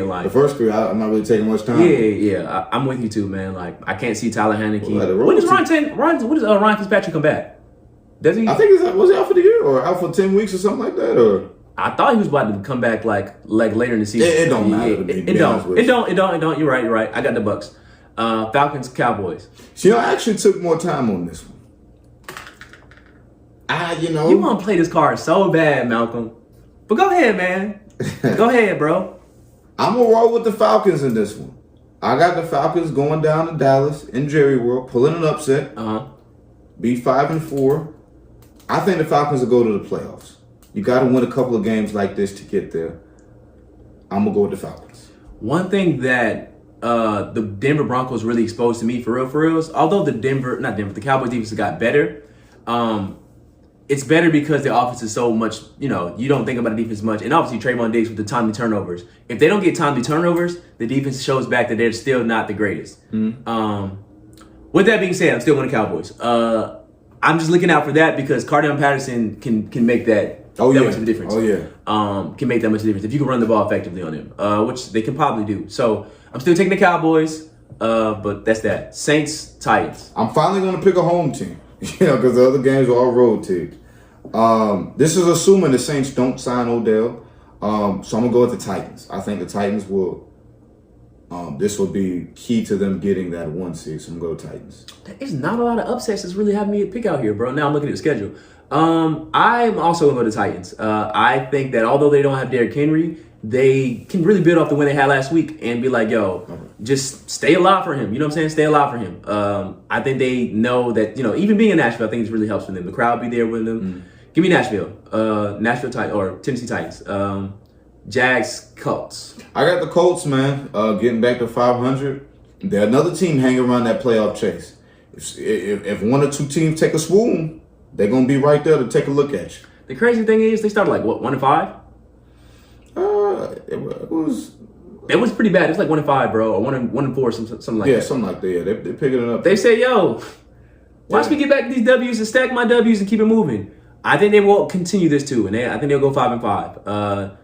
like the first three. I'm not really taking much time. Yeah. I'm with you too, man. Like I can't see Tyler Haneke. When does Ryan Fitzpatrick come back? Does he? I think was he out for the year or out for 10 weeks or something like that? Or I thought he was about to come back like later in the season. It don't matter. It don't. You're right. I got the Bucks. Falcons, Cowboys. See, I actually took more time on this one. You want to play this card so bad, Malcolm. But go ahead, man. Go ahead, bro. I'm going to roll with the Falcons in this one. I got the Falcons going down to Dallas in Jerry World, pulling an upset. Be 5-4. I think the Falcons will go to the playoffs. You got to win a couple of games like this to get there. I'm going to go with the Falcons. One thing that the Denver Broncos really exposed to me for real is, although the Cowboys defense got better, it's better because the offense is so much, you don't think about the defense much. And obviously Trayvon Diggs with the timely turnovers. If they don't get timely turnovers, the defense shows back that they're still not the greatest. With that being said, I'm still going to Cowboys. I'm just looking out for that because Cardinal Patterson can make that much of a difference. Can make that much of a difference if you can run the ball effectively on him, which they can probably do. So I'm still taking the Cowboys, but that's that. Saints, Titans. I'm finally going to pick a home team, because the other games are all road teams. This is assuming the Saints don't sign Odell, so I'm going to go with the Titans. I think the Titans will. This will be key to them getting that 1 seed. So I'm going to go Titans. There's not a lot of upsets that's really having me pick out here, bro. Now I'm looking at the schedule. I'm also going to go to Titans. I think that although they don't have Derrick Henry, they can really build off the win they had last week and be like, just stay alive for him. You know what I'm saying? Stay alive for him. I think they know that, even being in Nashville, I think it really helps for them. The crowd be there with them. Give me Nashville. Nashville Titans or Tennessee Titans. Jags, Colts. I got the Colts, man. Getting back to 500. They're another team hanging around that playoff chase. If one or two teams take a swoon, they're gonna be right there to take a look at you. The crazy thing is, they started like 1-5. It was pretty bad. It was like 1-5, bro, or 1-4, something like that. Yeah, something like that. Yeah, they're picking it up. They say, watch me get back these W's and stack my W's and keep it moving. I think they will continue this too, and I think they'll go 5-5.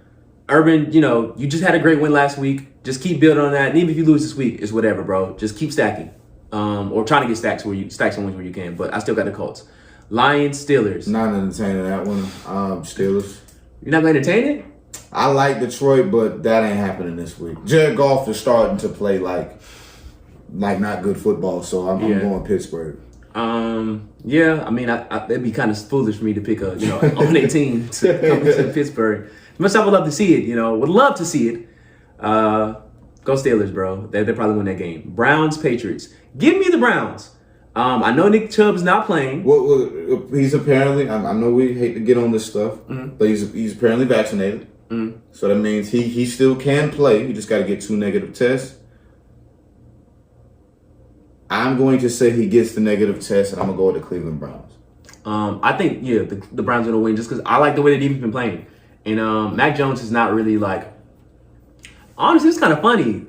Urban, you just had a great win last week. Just keep building on that. And even if you lose this week, it's whatever, bro. Just keep stacking. Or trying to get stacks on wins where you can. But I still got the Colts. Lions, Steelers. Not entertaining that one. Steelers. You're not going to entertain it? I like Detroit, but that ain't happening this week. Jared Goff is starting to play like not good football, so I'm going Pittsburgh. It'd be kind of foolish for me to pick a 0-18 to come into Pittsburgh. Much I would love to see it, would love to see it. Go Steelers, bro. They probably win that game. Browns, Patriots. Give me the Browns. I know Nick Chubb's not playing. Well, he's apparently. I know we hate to get on this stuff, but he's apparently vaccinated. So that means he still can play. He just got to get 2 negative tests. I'm going to say he gets the negative test, and I'm gonna go with the Cleveland Browns. I think the Browns are gonna win just because I like the way the defense been playing. And Mac Jones is not really like. Honestly, it's kind of funny.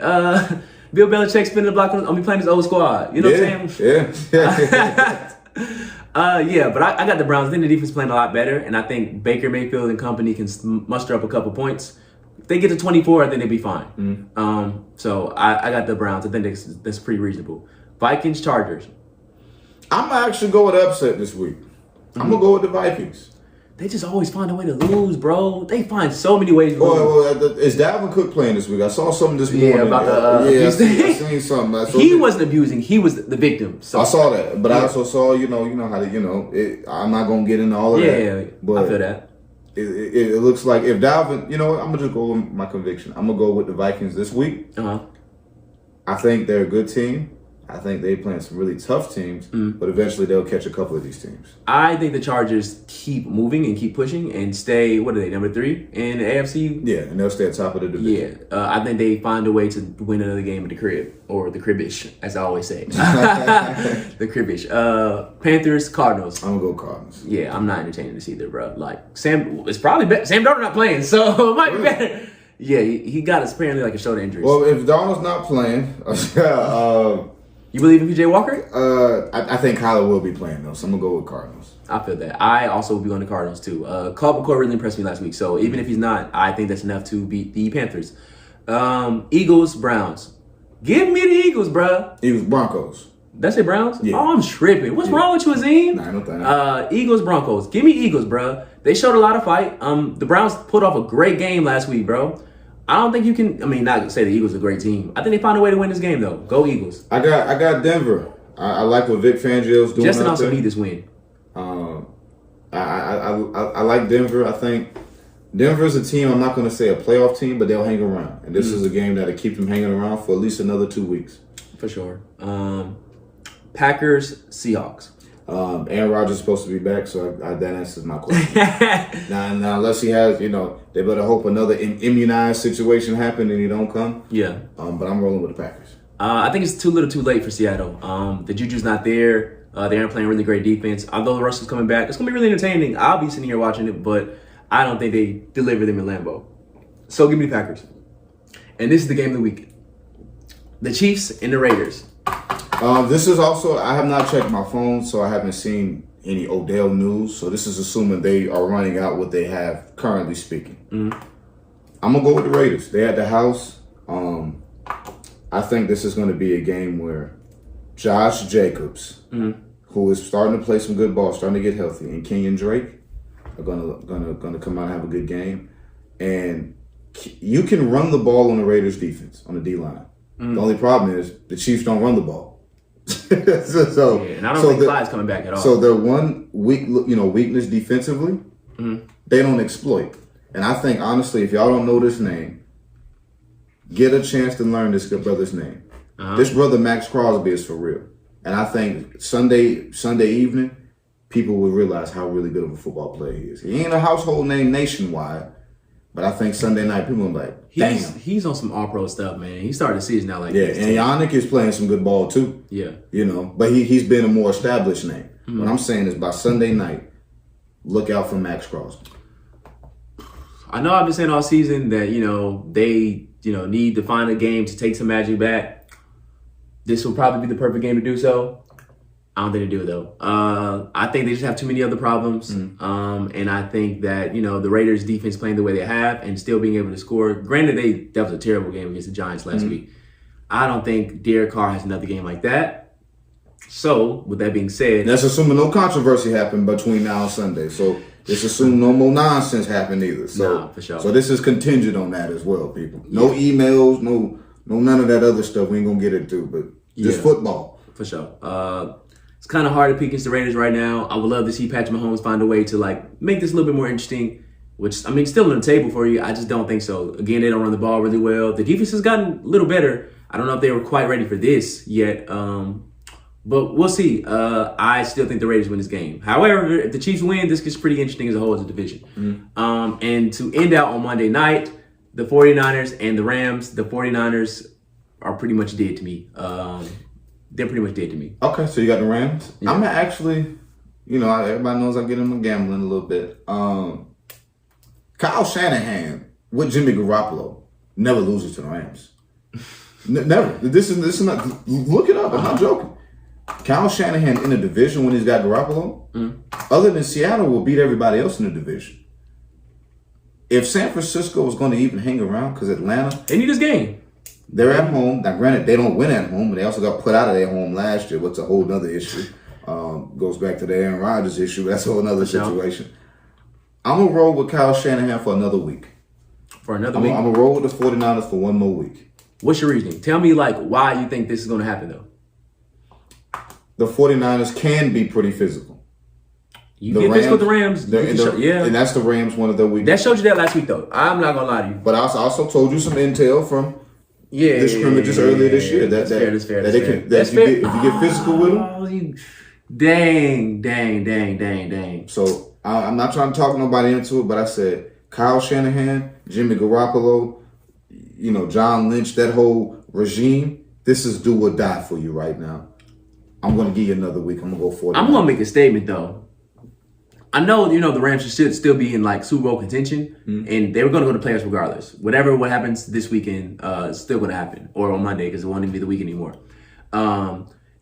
Bill Belichick spinning the block on me playing his old squad. You know what I'm saying? Yeah. But I got the Browns. I think the defense is playing a lot better, and I think Baker Mayfield and company can muster up a couple points. If they get to 24, I think they'll be fine. So I got the Browns. I think that's pretty reasonable. Vikings, Chargers. I'm going to actually go with upset this week. I'm going to go with the Vikings. They just always find a way to lose, bro. They find so many ways to lose. Is Dalvin Cook playing this week? I saw something this morning. Yeah, about the I seen something. He wasn't abusing. He was the victim. So. I saw that, but I also saw, how to, I'm not gonna get into all of that. Yeah, but I feel that. It looks like if Dalvin, I'm gonna just go with my conviction. I'm gonna go with the Vikings this week. I think they're a good team. I think they're playing some really tough teams, but eventually they'll catch a couple of these teams. I think the Chargers keep moving and keep pushing and stay, what are they, number 3 in the AFC? Yeah, and they'll stay at top of the division. Yeah, I think they find a way to win another game at the crib, or the cribbish, as I always say. The cribbish. Panthers, Cardinals. I'm going to go Cardinals. Yeah, I'm not entertaining this either, bro. Like, it's probably better. Sam Darnold not playing, so it might be better. Yeah, he got apparently like a shoulder injury. Well, if Darnold's not playing, You believe in PJ Walker? I think Kyler will be playing though, so I'm gonna go with Cardinals. I feel that. I also will be going to Cardinals too. Colt McCoy really impressed me last week, so even if he's not, I think that's enough to beat the Panthers. Eagles, Browns. Give me the Eagles, bruh. Eagles, Broncos. That's it, Browns? Yeah. Oh, I'm tripping. What's wrong with you, Azim? Nah, no thing. Eagles, Broncos. Give me Eagles, bruh. They showed a lot of fight. The Browns put off a great game last week, bro. I don't think you can. I mean, not say the Eagles are a great team. I think they found a way to win this game, though. Go Eagles. I got Denver. I like what Vic Fangio's doing. Justin out also there. need this win. I like Denver. I think Denver's a team. I'm not going to say a playoff team, but they'll hang around. And this is a game that'll keep them hanging around for at least another 2 weeks. For sure. Packers, Seahawks. Aaron Rodgers is supposed to be back, so that answers my question. now, unless he has, they better hope another immunized situation happen and he don't come. Yeah. But I'm rolling with the Packers. I think it's too late for Seattle. The juju's not there. They aren't playing really great defense. Although Russell's coming back, it's going to be really entertaining. I'll be sitting here watching it, but I don't think they deliver them in Lambeau. So give me the Packers. And this is the game of the week. The Chiefs and the Raiders. This is also, I have not checked my phone, so I haven't seen any Odell news. So this is assuming they are running out what they have currently speaking. Mm-hmm. I'm going to go with the Raiders. They're at the house. I think this is going to be a game where Josh Jacobs, who is starting to play some good ball, starting to get healthy, and Kenyon Drake are gonna come out and have a good game. And you can run the ball on the Raiders defense, on the D-line. The only problem is the Chiefs don't run the ball. And I don't think Clyde's coming back at all. So their one weakness defensively, they don't exploit. And I think, honestly, if y'all don't know this name, get a chance to learn this good brother's name. This brother, Max Crosby, is for real. And I think Sunday evening, people will realize how really good of a football player he is. He ain't a household name nationwide, but I think Sunday night, people will be like, damn. He's on some all-pro stuff, man. He started the season now like this. Yeah, and Yannick is playing some good ball, too. Yeah. But he's been a more established name. What I'm saying is by Sunday night, look out for Max Crosby. I know I've been saying all season that, they need to find a game to take some magic back. This will probably be the perfect game to do so. I don't think they do it, though. I think they just have too many other problems. And I think that, the Raiders' defense playing the way they have and still being able to score. Granted, that was a terrible game against the Giants last week. I don't think Derek Carr has another game like that. So, with that being said... That's assuming no controversy happened between now and Sunday. So, let's assume no more nonsense happened either. So, nah, for sure. So, this is contingent on that as well, people. No emails, no none of that other stuff. We ain't going to get into, but just football. For sure. It's kind of hard to pick against the Raiders right now. I would love to see Patrick Mahomes find a way to make this a little bit more interesting, which, still on the table for you. I just don't think so. Again, they don't run the ball really well. The defense has gotten a little better. I don't know if they were quite ready for this yet, but we'll see. I still think the Raiders win this game. However, if the Chiefs win, this gets pretty interesting as a whole as a division. And to end out on Monday night, the 49ers and the Rams, the 49ers are pretty much dead to me. They're pretty much dead to me. Okay, so you got the Rams. Yeah. I'm actually, everybody knows I get into gambling a little bit. Kyle Shanahan with Jimmy Garoppolo never loses to the Rams. Never. This is not. Look it up. I'm not joking. Kyle Shanahan in the division when he's got Garoppolo, other than Seattle, will beat everybody else in the division. If San Francisco was going to even hang around, because Atlanta, they need this game. They're at home. Now, granted, they don't win at home, but they also got put out of their home last year, what's a whole other issue. Goes back to the Aaron Rodgers issue. That's a whole other situation. I'm going to roll with Kyle Shanahan for another week. For another week? I'm going to roll with the 49ers for one more week. What's your reasoning? Tell me, why you think this is going to happen, though. The 49ers can be pretty physical. You get physical with the Rams. And that's the Rams, one of their weaknesses. That showed you that last week, though. I'm not going to lie to you. But I also told you some intel from the scrimmages earlier this year. That's fair. If you get physical with them. Dang. So I'm not trying to talk nobody into it, but I said Kyle Shanahan, Jimmy Garoppolo, John Lynch, that whole regime, this is do or die for you right now. I'm going to give you another week. I'm going to go for it. I'm going to make a statement, though. I know, the Rams should still be in Super Bowl contention, and they were going to go to playoffs regardless. What happens this weekend is still going to happen, or on Monday because it won't even be the week anymore.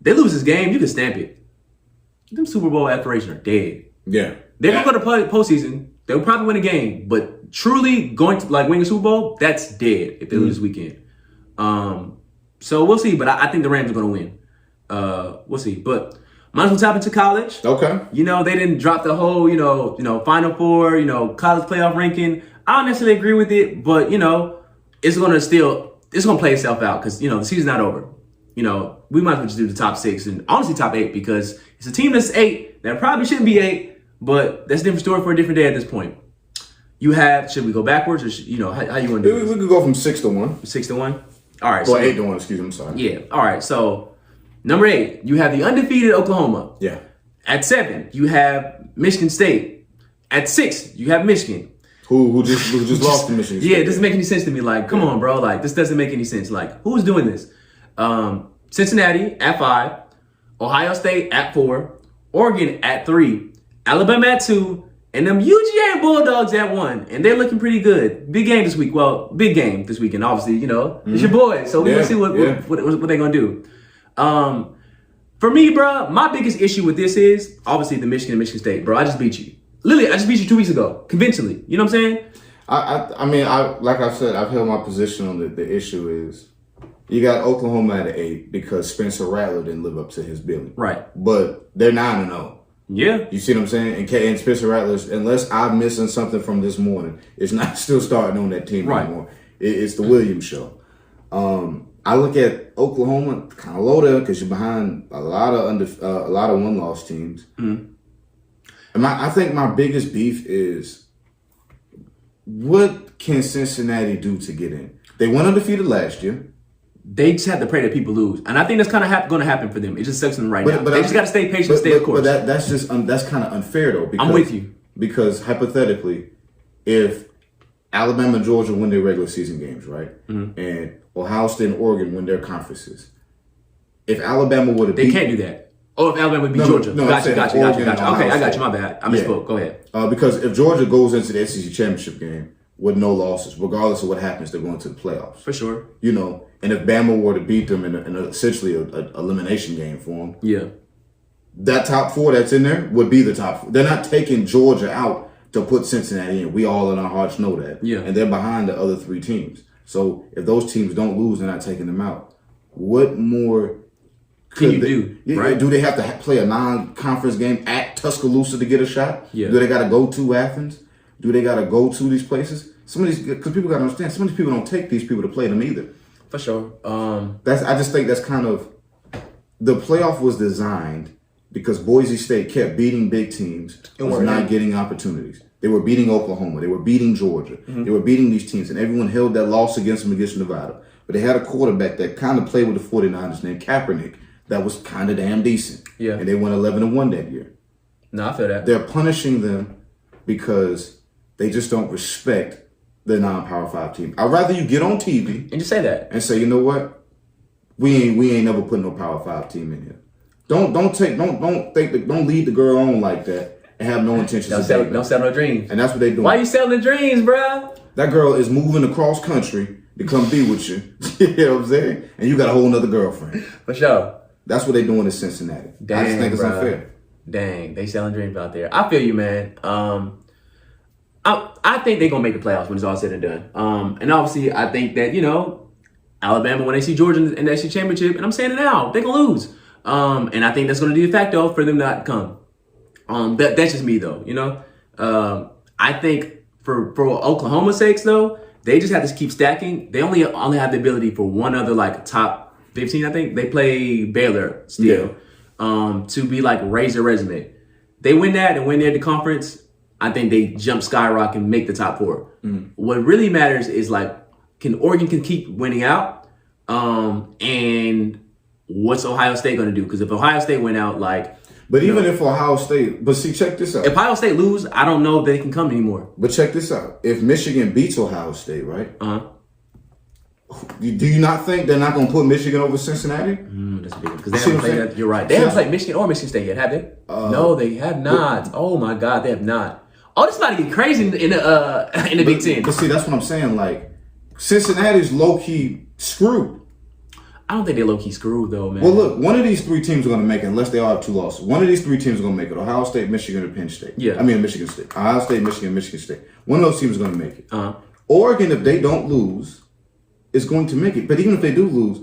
They lose this game, you can stamp it. Them Super Bowl aspirations are dead. Yeah. They're going to go to postseason. They'll probably win a game, but truly going to like win a Super Bowl, that's dead if they lose this weekend. So we'll see, but I think the Rams are going to win. We'll see, but might as well tap into college. Okay. You know, they didn't drop the whole, Final Four, college playoff ranking. I don't necessarily agree with it, but it's going to play itself out because the season's not over. We might as well just do the top 6 and honestly top 8 because it's a team that's 8 that probably shouldn't be 8. But that's a different story for a different day at this point. Should we go backwards or, how you want to do this? We could go from 6 to 1. 6 to 1? All right. Well, 8 to 1, excuse me, I'm sorry. Yeah. All right. So, number 8, you have the undefeated Oklahoma. Yeah. At 7, you have Michigan State. At 6, you have Michigan. Who just lost to Michigan State. Yeah, it doesn't make any sense to me. Like, come on, bro. Like, this doesn't make any sense. Like, who's doing this? Cincinnati at 5. Ohio State at 4. Oregon at 3. Alabama at 2, and them UGA Bulldogs at 1, and they're looking pretty good. Big game this week. Well, big game this weekend. Obviously, it's your boys, so we're gonna see what they're gonna do. For me, bro, my biggest issue with this is obviously the Michigan State, bro. I just beat you. Literally, I just beat you 2 weeks ago, convincingly. You know what I'm saying? I mean, like I said, I've held my position on the issue is you got Oklahoma at 8 because Spencer Rattler didn't live up to his billing. Right. But they're 9-0. Yeah. You see what I'm saying? And Spencer Rattler, unless I'm missing something from this morning, it's not still starting on that team anymore. It's the Williams show. I look at Oklahoma kind of low there because you're behind a lot of one-loss teams. Mm-hmm. And I think my biggest beef is what can Cincinnati do to get in? They went undefeated last year. They just have to pray that people lose, and I think that's kind of going to happen for them. It just sucks them now. But they just got to stay patient, stay the course. But that's just that's kind of unfair though. Because, I'm with you because hypothetically, if Alabama and Georgia win their regular season games, right, and Ohio State and Oregon win their conferences, if Alabama would have, they can't do that. Oh, if Alabama would beat Georgia, gotcha. Okay, I got you. My bad. I misspoke. Go ahead. Because if Georgia goes into the SEC championship game with no losses, regardless of what happens, they're going to the playoffs for sure. And if Bama were to beat them in essentially an elimination game for them, that top 4 that's in there would be the top 4. They're not taking Georgia out to put Cincinnati in. We all in our hearts know that. Yeah. And they're behind the other 3 teams. So if those teams don't lose, they're not taking them out. What more can you do? Right? Do they have to play a non-conference game at Tuscaloosa to get a shot? Yeah. Do they got to go to Athens? Do they got to go to these places? Some of these, because people got to understand, some of these people don't take these people to play them either. For sure. I just think that's kind of the playoff was designed because Boise State kept beating big teams and was not getting opportunities. They were beating Oklahoma. They were beating Georgia. Mm-hmm. They were beating these teams, and everyone held that loss against them against Nevada. But they had a quarterback that kind of played with the 49ers named Kaepernick that was kind of damn decent. Yeah. And they went 11-1 that year. No, I feel that. They're punishing them because they just don't respect the non-Power 5 team. I'd rather you get on TV and just say that and say, you know what, we ain't never put no Power 5 team in here. Don't lead the girl on like that and have no intentions. Don't sell no dreams. And that's what they doing. Why you selling the dreams, bro? That girl is moving across country to come be with you. You know what I'm saying? And you got a whole nother girlfriend. For sure. That's what they doing in Cincinnati. Dang, I just think it's unfair. Dang, they selling dreams out there. I feel you, man. I think they're going to make the playoffs when it's all said and done. And obviously, I think that, Alabama, when they see Georgia in the SEC championship, and I'm saying it now, they're going to lose. And I think that's going to be a factor for them not to come. That's just me, though, I think for Oklahoma's sakes, though, they just have to keep stacking. They only have the ability for one other, top 15, I think. They play Baylor still to be, raise their resume. They win that and win there at the conference, I think they jump skyrocket and make the top 4. Mm. What really matters is can Oregon keep winning out, and what's Ohio State going to do? Because if Ohio State went out, but even if Ohio State, but see, check this out. If Ohio State lose, I don't know if they can come anymore. But check this out. If Michigan beats Ohio State, right? Do you not think they're not going to put Michigan over Cincinnati? That's big because they haven't played that. You're right. They haven't played Michigan or Michigan State yet, have they? No, they have not. Oh my God, they have not. Oh, this is about to get crazy in the Big Ten. But see, that's what I'm saying. Cincinnati's low key screwed. I don't think they're low-key screwed, though, man. Well, look, one of these three teams are going to make it, unless they all have 2 losses. One of these three teams are going to make it. Ohio State, Michigan, or Penn State. Yeah. I mean, Michigan State. Ohio State, Michigan, Michigan State. One of those teams is going to make it. Uh-huh. Oregon, if they don't lose, is going to make it. But even if they do lose,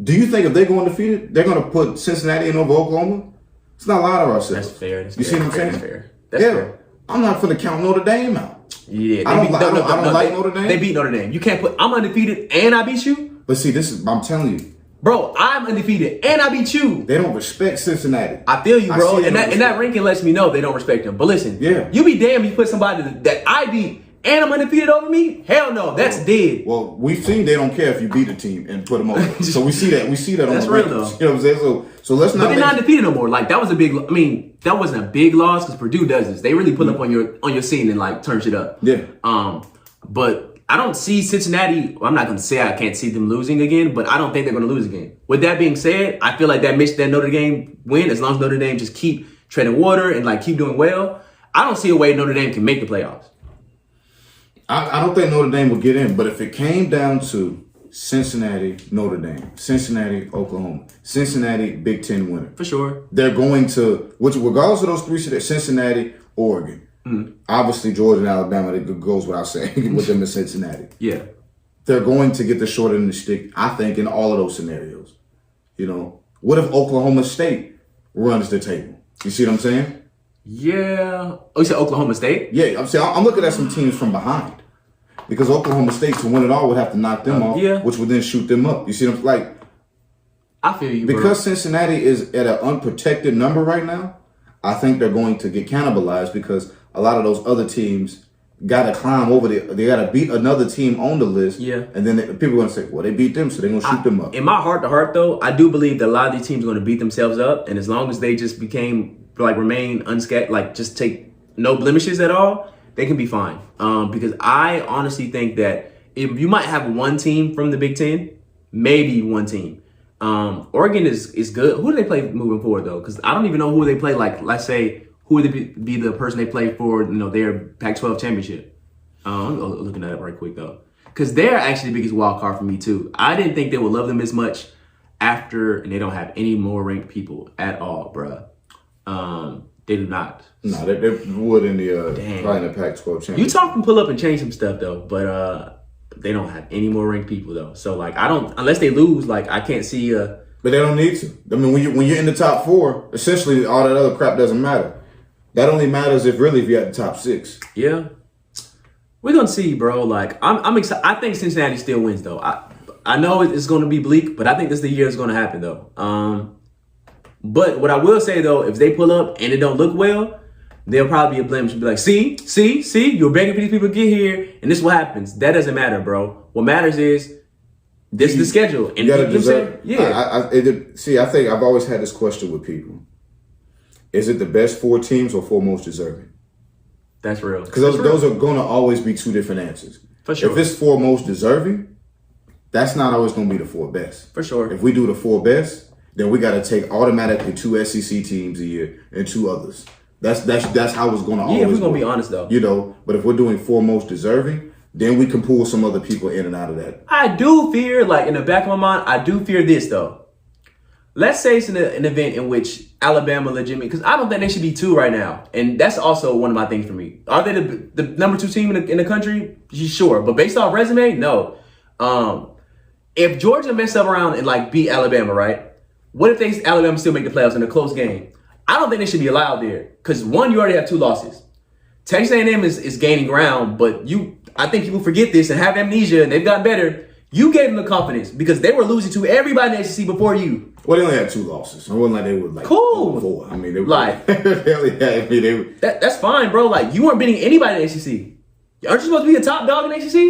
do you think if they go undefeated, they're going to put Cincinnati in over Oklahoma? It's not a lot of ourselves. That's fair. You see what I'm saying? That's fair. That's fair. I'm not going to count Notre Dame out. Yeah, I don't like Notre Dame. They beat Notre Dame. You can't put, I'm undefeated and I beat you? But see, I'm telling you. Bro, I'm undefeated and I beat you. They don't respect Cincinnati. I feel you, bro. And that ranking lets me know they don't respect them. But listen, you be damned you put somebody that I beat and I'm undefeated over me? Hell no, that's dead. Well, we've seen they don't care if you beat a team and put them over. So we see that. We see that on the real, though. You know what I'm saying? So let's not. But they're not undefeated no more. Like that was a big. I mean, that wasn't a big loss because Purdue does this. They really pull up on your scene and like turn shit up. Yeah. But I don't see Cincinnati. Well, I'm not going to say I can't see them losing again, but I don't think they're going to lose again. With that being said, I feel like that Notre Dame win, as long as Notre Dame just keep treading water and like keep doing well, I don't see a way Notre Dame can make the playoffs. I don't think Notre Dame will get in, but if it came down to Cincinnati, Notre Dame, Cincinnati, Oklahoma, Cincinnati, Big Ten winner. For sure. They're going to, regardless of those three cities, Cincinnati, Oregon. Obviously, Georgia and Alabama, it goes without saying with them in Cincinnati. Yeah. They're going to get the short end of the stick, I think, in all of those scenarios. You know, what if Oklahoma State runs the table? You see what I'm saying? Yeah. Oh, you said Oklahoma State? Yeah, I'm looking at some teams from behind. Because Oklahoma State, to win it all, would have to knock them off, which would then shoot them up. You see what I'm like? I feel you, because bro. Cincinnati is at an unprotected number right now, I think they're going to get cannibalized because a lot of those other teams got to climb over they got to beat another team on the list. Yeah. And then people are going to say, well, they beat them, so they're going to shoot them up. In my heart to heart, though, I do believe that a lot of these teams are going to beat themselves up. And as long as they just remain unscathed, like just take no blemishes at all, they can be fine. Because I honestly think that if you might have one team from the Big Ten, maybe one team. Oregon is good. Who do they play moving forward, though? Because I don't even know who they play. Like, let's say, who would be the person they play for, their Pac-12 championship? I'm looking that up right quick, though. Because they're actually the biggest wild card for me, too. I didn't think they would love them as much after, and they don't have any more ranked people at all, bruh. They do not. No, they would in the probably in the Pac-12 championship. Utah can pull up and change some stuff, though, but they don't have any more ranked people, though. So, like, unless they lose, like, I can't see But they don't need to. I mean, when you're in the top 4, essentially all that other crap doesn't matter. That only matters if you're at the top 6. Yeah. We're going to see, bro. Like, I'm excited. I think Cincinnati still wins, though. I know it's going to be bleak, but I think this is the year it's going to happen, though. But what I will say, though, if they pull up and it don't look well, there'll probably be a blemish and be like, see, you're begging for these people to get here, and this is what happens. That doesn't matter, bro. What matters is this is the schedule. And you got to deserve. Yeah. I think I've always had this question with people. Is it the best 4 teams or 4 most deserving? That's real. Because those are going to always be 2 different answers. For sure. If it's 4 most deserving, that's not always going to be the 4 best. For sure. If we do the 4 best, then we got to take automatically 2 SEC teams a year and 2 others. That's how it's going to always Yeah, we're going to work. be honest, though. But if we're doing 4 most deserving, then we can pull some other people in and out of that. I do fear, like in the back of my mind, I do fear this, though. Let's say it's an event in which Alabama legitimately, because I don't think they should be 2 right now. And that's also one of my things for me. Are they the number 2 team in the country? Sure. But based off resume, no. If Georgia mess up around and like beat Alabama, right? What if Alabama still make the playoffs in a close game? I don't think they should be allowed there. Because one, you already have 2 losses. Texas A&M is gaining ground, but I think people forget this and have amnesia, and they've gotten better. You gave them the confidence because they were losing to everybody in the SEC before you. Well, they only had 2 losses. It wasn't like they were like cool. 4. I mean, they were like they only had. That's fine, bro. Like you weren't beating anybody in the SEC. Aren't you supposed to be a top dog in the SEC?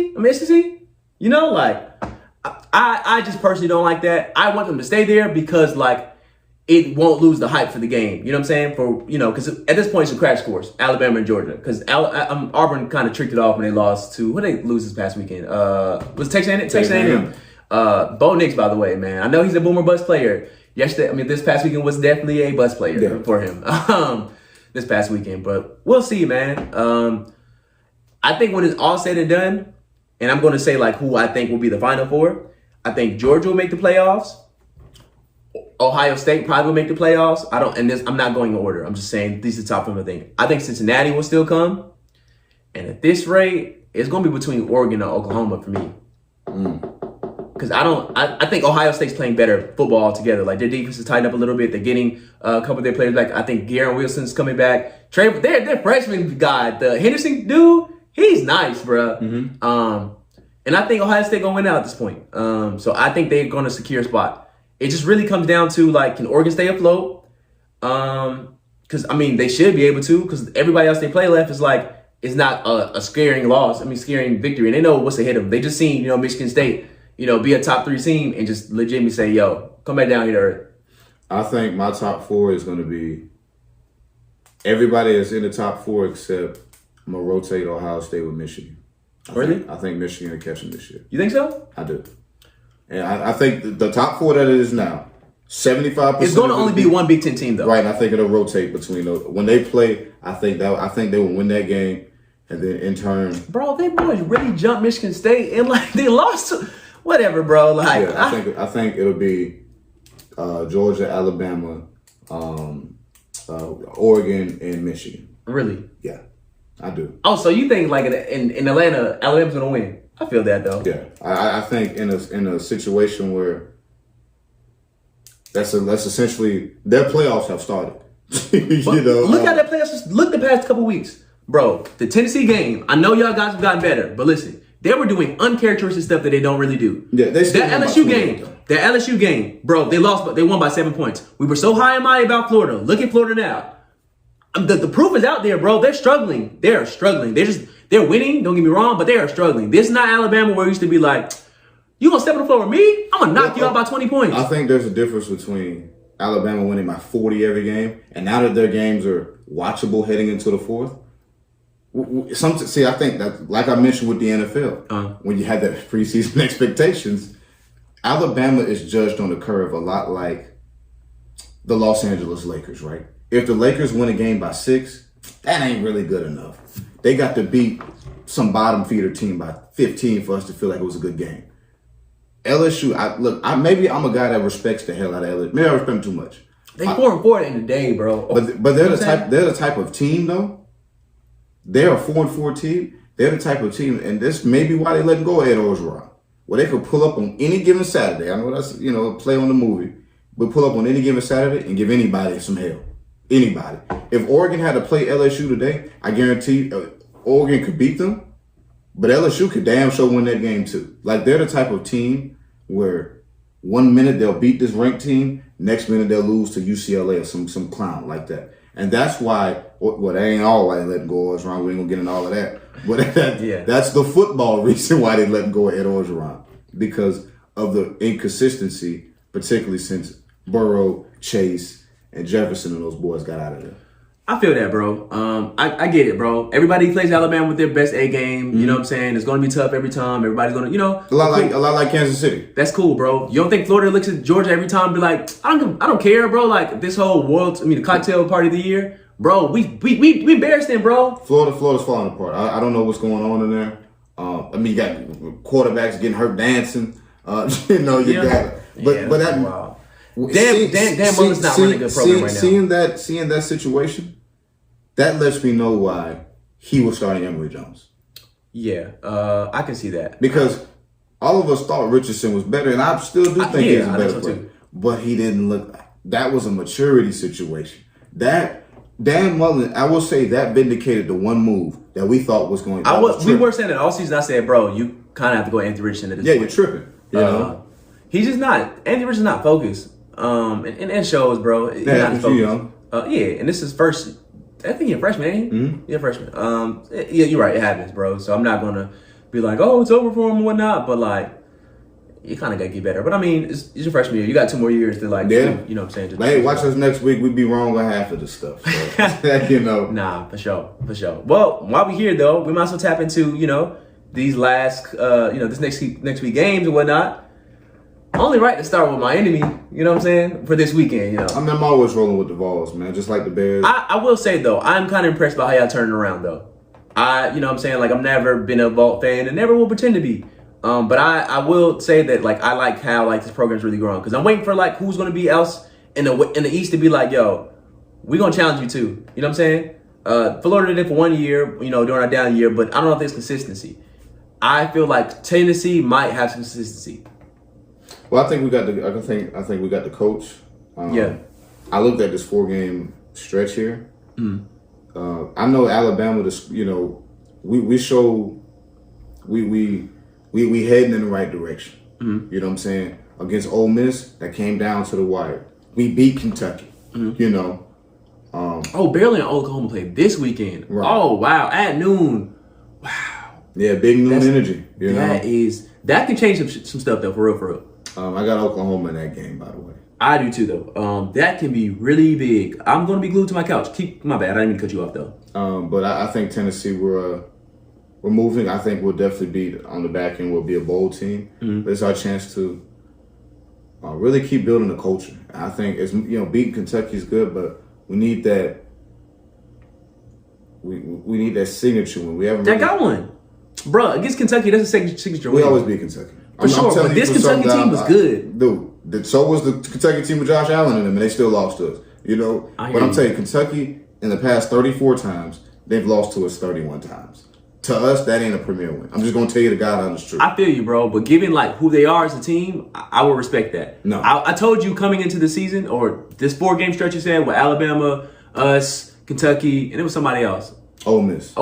I just personally don't like that. I want them to stay there because like it won't lose the hype for the game. You know what I'm saying? Because at this point it's a crash course, Alabama and Georgia. Because Auburn kind of tricked it off when they lost to who they lose this past weekend. Was Texas A&M? Texas A&M. Bo Nix, by the way, man. I know he's a boomer bust player. Yesterday, this past weekend was definitely a bust player for him. This past weekend, but we'll see, man. I think when it's all said and done, and I'm going to say like who I think will be the Final Four. I think Georgia will make the playoffs. Ohio State probably will make the playoffs. I'm not going in order. I'm just saying these are the top 5 I think. I think Cincinnati will still come. And at this rate, it's going to be between Oregon and Oklahoma for me. Because I think Ohio State's playing better football altogether. Like, their defense is tightened up a little bit. They're getting a couple of their players back. I think Garrett Wilson's coming back. Their freshman guy, the Henderson dude, he's nice, bro. And I think Ohio State going to win out at this point. So I think they're going to secure a spot. It just really comes down to, like, can Oregon stay afloat? Because, they should be able to, because everybody else they play left is like, it's not a scaring loss. Scaring victory. And they know what's ahead of them. They just seen, Michigan State, be a top 3 team and just legitimately say, yo, come back down here to earth. I think my top 4 is going to be everybody is in the top 4 except I'm going to rotate Ohio State with Michigan. I think Michigan will catch them this year. You think so? I do. And I think the top 4 that it is now, 75%. It's going to only be one Big Ten team, though. Right, and I think it'll rotate between those. When they play, I think they will win that game, and then in turn, bro, they boys really jumped Michigan State and like they lost. Whatever, bro. Like, yeah, I think it'll be Georgia, Alabama, Oregon, and Michigan. Really? Yeah, I do. Oh, so you think like in Atlanta, Alabama's going to win? I feel that though. Yeah, I think in a situation where that's essentially their playoffs have started. Look at that playoffs. Look the past couple weeks, bro. The Tennessee game. I know y'all guys have gotten better, but listen, they were doing uncharacteristic stuff that they don't really do. Yeah, that LSU game, bro. They lost, but they won by 7 points. We were so high and mighty about Florida. Look at Florida now. The proof is out there, bro. They're struggling. They're winning, don't get me wrong, but they are struggling. This is not Alabama where it used to be like, you gonna step on the floor with me? I'm gonna knock you out by 20 points. I think there's a difference between Alabama winning by 40 every game, and now that their games are watchable heading into the fourth. I think that, like I mentioned with the NFL, when you had that preseason expectations, Alabama is judged on the curve a lot like the Los Angeles Lakers, right? If the Lakers win a game by 6, that ain't really good enough. They got to beat some bottom feeder team by 15 for us to feel like it was a good game. LSU, maybe I'm a guy that respects the hell out of LSU. Maybe I respect them too much. They 4-4 in the day, bro. But they're the type of team though. They're a 4-4 team. They're the type of team, and this may be why they let go of Ed Orgeron, where they could pull up on any given Saturday. I know that's play on the movie, but pull up on any given Saturday and give anybody some hell. Anybody. If Oregon had to play LSU today, I guarantee Oregon could beat them, but LSU could damn sure win that game too. Like, they're the type of team where 1 minute they'll beat this ranked team, next minute they'll lose to UCLA or some clown like that. And that's why, they ain't all why they let go of Orgeron. We ain't gonna get into all of that. But that's the football reason why they let go of Ed Orgeron, because of the inconsistency, particularly since Burrow, Chase, and Jefferson and those boys got out of there. I feel that, bro. I get it, bro. Everybody plays Alabama with their best A game. Mm-hmm. You know what I'm saying? It's going to be tough every time. Everybody's going to, a lot like Kansas City. That's cool, bro. You don't think Florida looks at Georgia every time and be like, I don't care, bro. Like, this whole the cocktail party of the year, bro. We embarrassed them, bro. Florida's falling apart. I don't know what's going on in there. You got quarterbacks getting hurt dancing. But that. Wow. Dan Mullen's not running a good program right now. Seeing that situation, that lets me know why he was starting Emory Jones. Yeah, I can see that. Because all of us thought Richardson was better, and I still do think he's a better player. But he didn't look. That was a maturity situation. That Dan Mullen, I will say, that vindicated the one move that we thought was going to. We were saying it all season. I said, bro, you kind of have to go Anthony Richardson at this point. Yeah, you're tripping. He's just not. Anthony Richardson's not focused. And it shows, bro. He's not focused. Young. And this is first. I think you're a freshman, ain't he? Mm-hmm. You're a freshman. You're right. It happens, bro. So I'm not gonna be like, oh, it's over for him and whatnot. But like, you kind of gotta get better. But I mean, it's your freshman year. You got 2 more years to like, you know what I'm saying? Hey, watch us next week. We'd be wrong on half of the stuff. So, Nah, for sure. Well, while we're here though, we might as well tap into these last this next week games and whatnot. Only right to start with my enemy, you know what I'm saying, for this weekend, I'm always rolling with the Vols, man, just like the Bears. I will say, though, I'm kind of impressed by how y'all turned around, though. You know what I'm saying, like, I've never been a Volt fan and never will pretend to be. But I will say that like I like how like this program's really growing because I'm waiting for like who's gonna be else in the East to be like, yo, we're gonna challenge you too. You know what I'm saying? Florida did it for 1 year, you know, during our down year, but I don't know if there's consistency. I feel like Tennessee might have some consistency. Well, I think we got the coach. Yeah. I looked at this 4-game stretch here. I know Alabama. We heading in the right direction. You know what I'm saying? Against Ole Miss, that came down to the wire. We beat Kentucky. You know. Barely in Oklahoma played this weekend. Right. Oh wow, at noon. Wow. Yeah, big noon energy. You know? That can change some stuff though, for real. I got Oklahoma in that game, by the way. I do too though. That can be really big. I'm gonna be glued to my couch. My bad. I didn't mean to cut you off though. But I think Tennessee we're moving. I think we'll definitely be on the back end. We'll be a bowl team. But it's our chance to really keep building the culture. I think it's beating Kentucky is good, but we need that. We need that signature win. We haven't. That got one, bro. Against Kentucky, that's a signature win. We always beat Kentucky. For sure, but this Kentucky team was good. Dude, so was the Kentucky team with Josh Allen in them, and they still lost to us. You know? But I'm telling you, Kentucky, in the past 34 times, they've lost to us 31 times. To us, that ain't a premier win. I'm just going to tell you the God honest truth. I feel you, bro. But given, like, who they are as a team, I will respect that. No. I told you coming into the season, or this 4-game stretch you said, with Alabama, us, Kentucky, and it was somebody else. Ole Miss.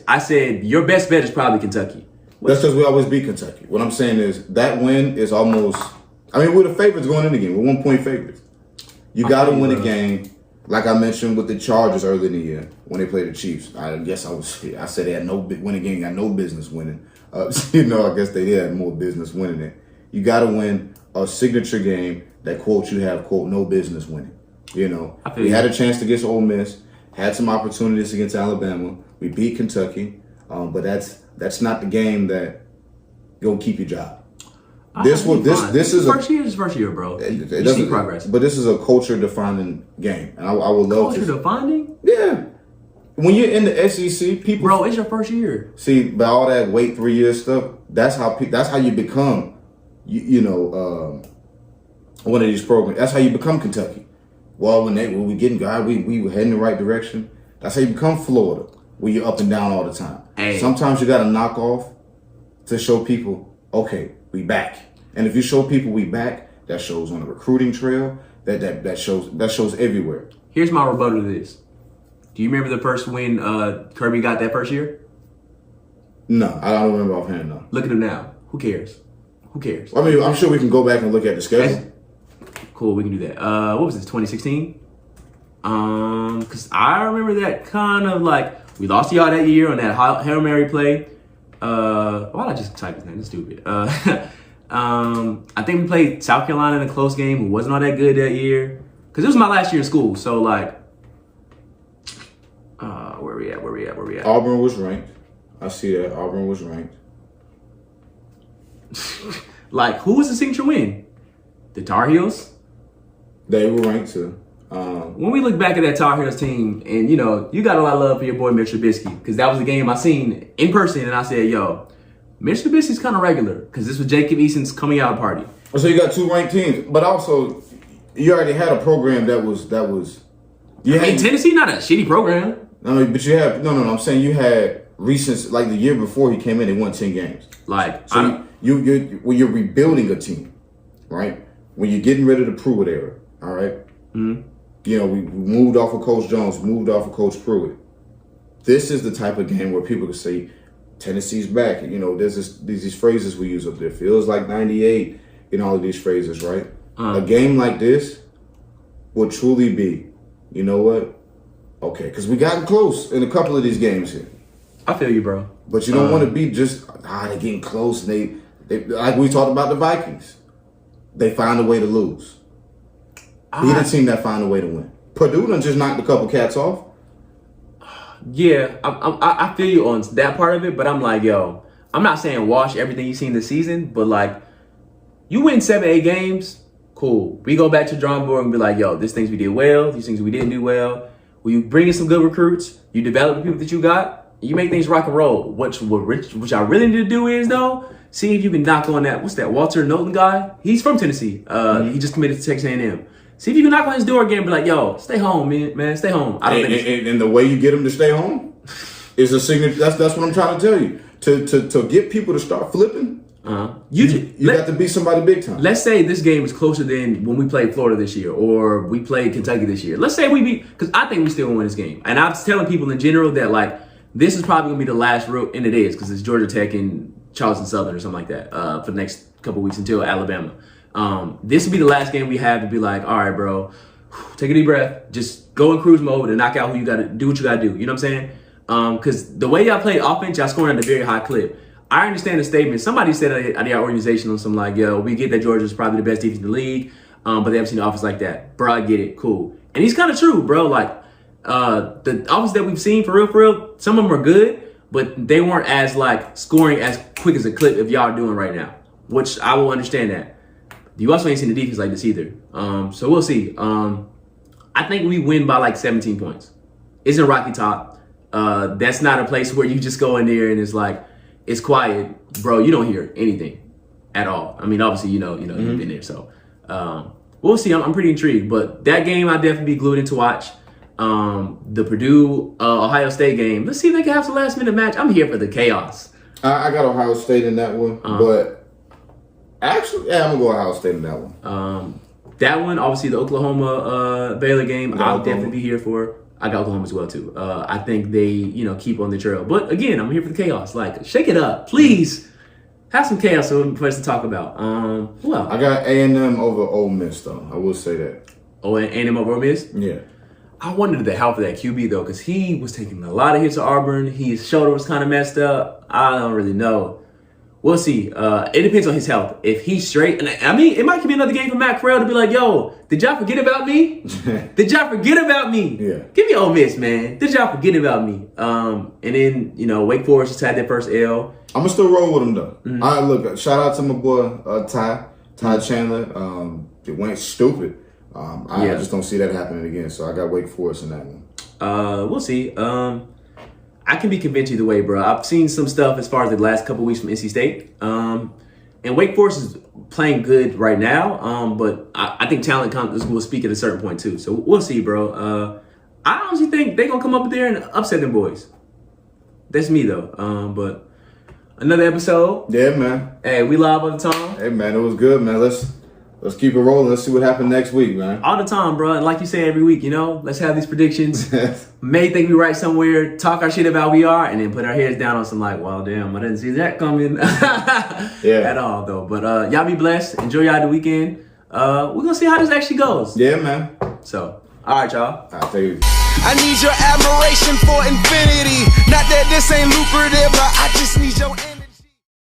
I said, your best bet is probably Kentucky. That's because we always beat Kentucky. What I'm saying is that win is almost. I mean, we're the favorites going in the game. We're 1-point favorites. You got to win a game, like I mentioned with the Chargers earlier in the year when they played the Chiefs. I said they had win a game, got no business winning. I guess they had more business winning it. You got to win a signature game that quote you have quote no business winning. You know, we had a chance against Ole Miss, had some opportunities against Alabama. We beat Kentucky, but that's not the game that gonna keep your job. This is first year, bro. You see progress, but this is a culture defining game, and I would love culture defining. Yeah, when you're in the SEC, people, bro, it's your first year. See, by all that wait 3 years stuff, that's how you become, one of these programs. That's how you become Kentucky. Well, when we getting God, we were heading the right direction. That's how you become Florida, where you're up and down all the time. Hey. Sometimes you got to knock off to show people, okay, we back. And if you show people we back, that shows on the recruiting trail. That shows everywhere. Here's my rebuttal to this. Do you remember the first win Kirby got that first year? No, I don't remember offhand. No. Look at him now. Who cares? I mean, I'm sure we can go back and look at the schedule. Cool, we can do that. What was this? 2016. Because I remember that kind of like we lost to y'all that year on that Hail Mary play. Why did I just type his name? It's stupid. I think we played South Carolina in a close game. Who wasn't all that good that year. Because it was my last year in school. So like, where we at? Auburn was ranked. I see that Auburn was ranked. Like, who was the signature win? The Tar Heels. They were ranked too. When we look back at that Tar Heels team, and you got a lot of love for your boy Mitch Trubisky, because that was the game I seen in person, and I said, "Yo, Mitch Trubisky's kind of regular," because this was Jacob Eason's coming out party. So you got 2 ranked teams, but also you already had a program that was. Tennessee not a shitty program. I mean, but you have no. I'm saying you had recent, like the year before he came in, they won 10 games. Like, so you're rebuilding a team, right? When you're getting rid of the Pruitt era, all right? Mm-hmm. We moved off of Coach Jones, moved off of Coach Pruitt. This is the type of game where people can say, Tennessee's back. There's these phrases we use up there. Feels like 98, all of these phrases, right? A game like this will truly be, you know what? Okay, because we gotten close in a couple of these games here. I feel you, bro. But you don't want to be just, they're getting close. And they like we talked about the Vikings. They find a way to lose. Be the team that find a way to win. Purdue done just knocked a couple cats off. Yeah, I feel you on that part of it, but I'm like, yo, I'm not saying wash everything you've seen this season, but like, you win 7-8 games, cool. We go back to the drawing board and be like, yo, these things we did well, these things we didn't do well. When you bring in some good recruits, you develop the people that you got, you make things rock and roll. Which I really need to do is, though, See if you can knock on that. What's that? Walter Knowlton guy? He's from Tennessee. He just committed to Texas A&M. See if you can knock on his door again and be like, yo, stay home, man. Stay home. I don't think and the way you get him to stay home is a signature. That's what I'm trying to tell you. To get people to start flipping, you got to be somebody big time. Let's say this game is closer than when we played Florida this year or we played Kentucky this year. Let's say we beat, because I think we still win this game. And I'm telling people in general that, like, this is probably going to be the last real, and it is, because it's Georgia Tech and Charleston Southern or something like that for the next couple weeks until Alabama. This will be the last game we have to be like, all right, bro, take a deep breath. Just go in cruise mode and knock out who you got to do what you got to do. You know what I'm saying? Because the way y'all play offense, y'all scoring at a very high clip. I understand the statement. Somebody said at your organization on some like, yo, we get that Georgia's probably the best defense in the league, but they haven't seen the offense like that. Bro, I get it. Cool. And he's kind of true, bro. Like, the offense that we've seen for real, some of them are good, but they weren't as, like, scoring as quick as a clip if y'all are doing right now, which I will understand that. You also ain't seen the defense like this either. So we'll see. I think we win by, like, 17 points. It's in Rocky Top. That's not a place where you just go in there and it's like, it's quiet. Bro, you don't hear anything at all. I mean, obviously, you've been there. So we'll see. I'm pretty intrigued. But that game, I'll definitely be glued in to watch. The Purdue Ohio State game. Let's see if they can have some last minute match. I'm here for the chaos. I got Ohio State in that one, but actually, I'm gonna go Ohio State in that one. That one, obviously, the Oklahoma Baylor game, I'll definitely be here for. I got Oklahoma as well too. I think they, keep on the trail. But again, I'm here for the chaos. Like, shake it up, please. Have some chaos for us to talk about. Well, I got A&M over Ole Miss though. I will say that. Oh, A&M over Ole Miss? Yeah. I wondered the health of that QB though, because he was taking a lot of hits at Auburn. His shoulder was kind of messed up. I don't really know. We'll see. It depends on his health. If he's straight, and I mean, it might be another game for Matt Corral to be like, yo, did y'all forget about me? Did y'all forget about me? Yeah. Give me Ole Miss, man. Did y'all forget about me? And then, Wake Forest just had their first L. I'm going to still roll with him, though. Look, shout out to my boy, Ty Chandler. It went stupid. I just don't see that happening again, so I got Wake Forest in that one. We'll see. I can be convinced either way, bro. I've seen some stuff as far as the last couple weeks from NC State. And Wake Forest is playing good right now, but I think talent will speak at a certain point, too. So we'll see, bro. I honestly think they're going to come up there and upset them boys. That's me, though. But another episode. Yeah, man. Hey, we live all the time. Hey, man, it was good, man. Let's keep it rolling. Let's see what happens next week, man. All the time, bro. And like you say every week, let's have these predictions. May think we right somewhere, talk our shit about we are, and then put our heads down on some like, well, damn, I didn't see that coming at all, though. But y'all be blessed. Enjoy y'all the weekend. We're going to see how this actually goes. Yeah, man. So, all right, y'all. I'll tell you. I need your admiration for infinity. Not that this ain't lucrative, but I just need your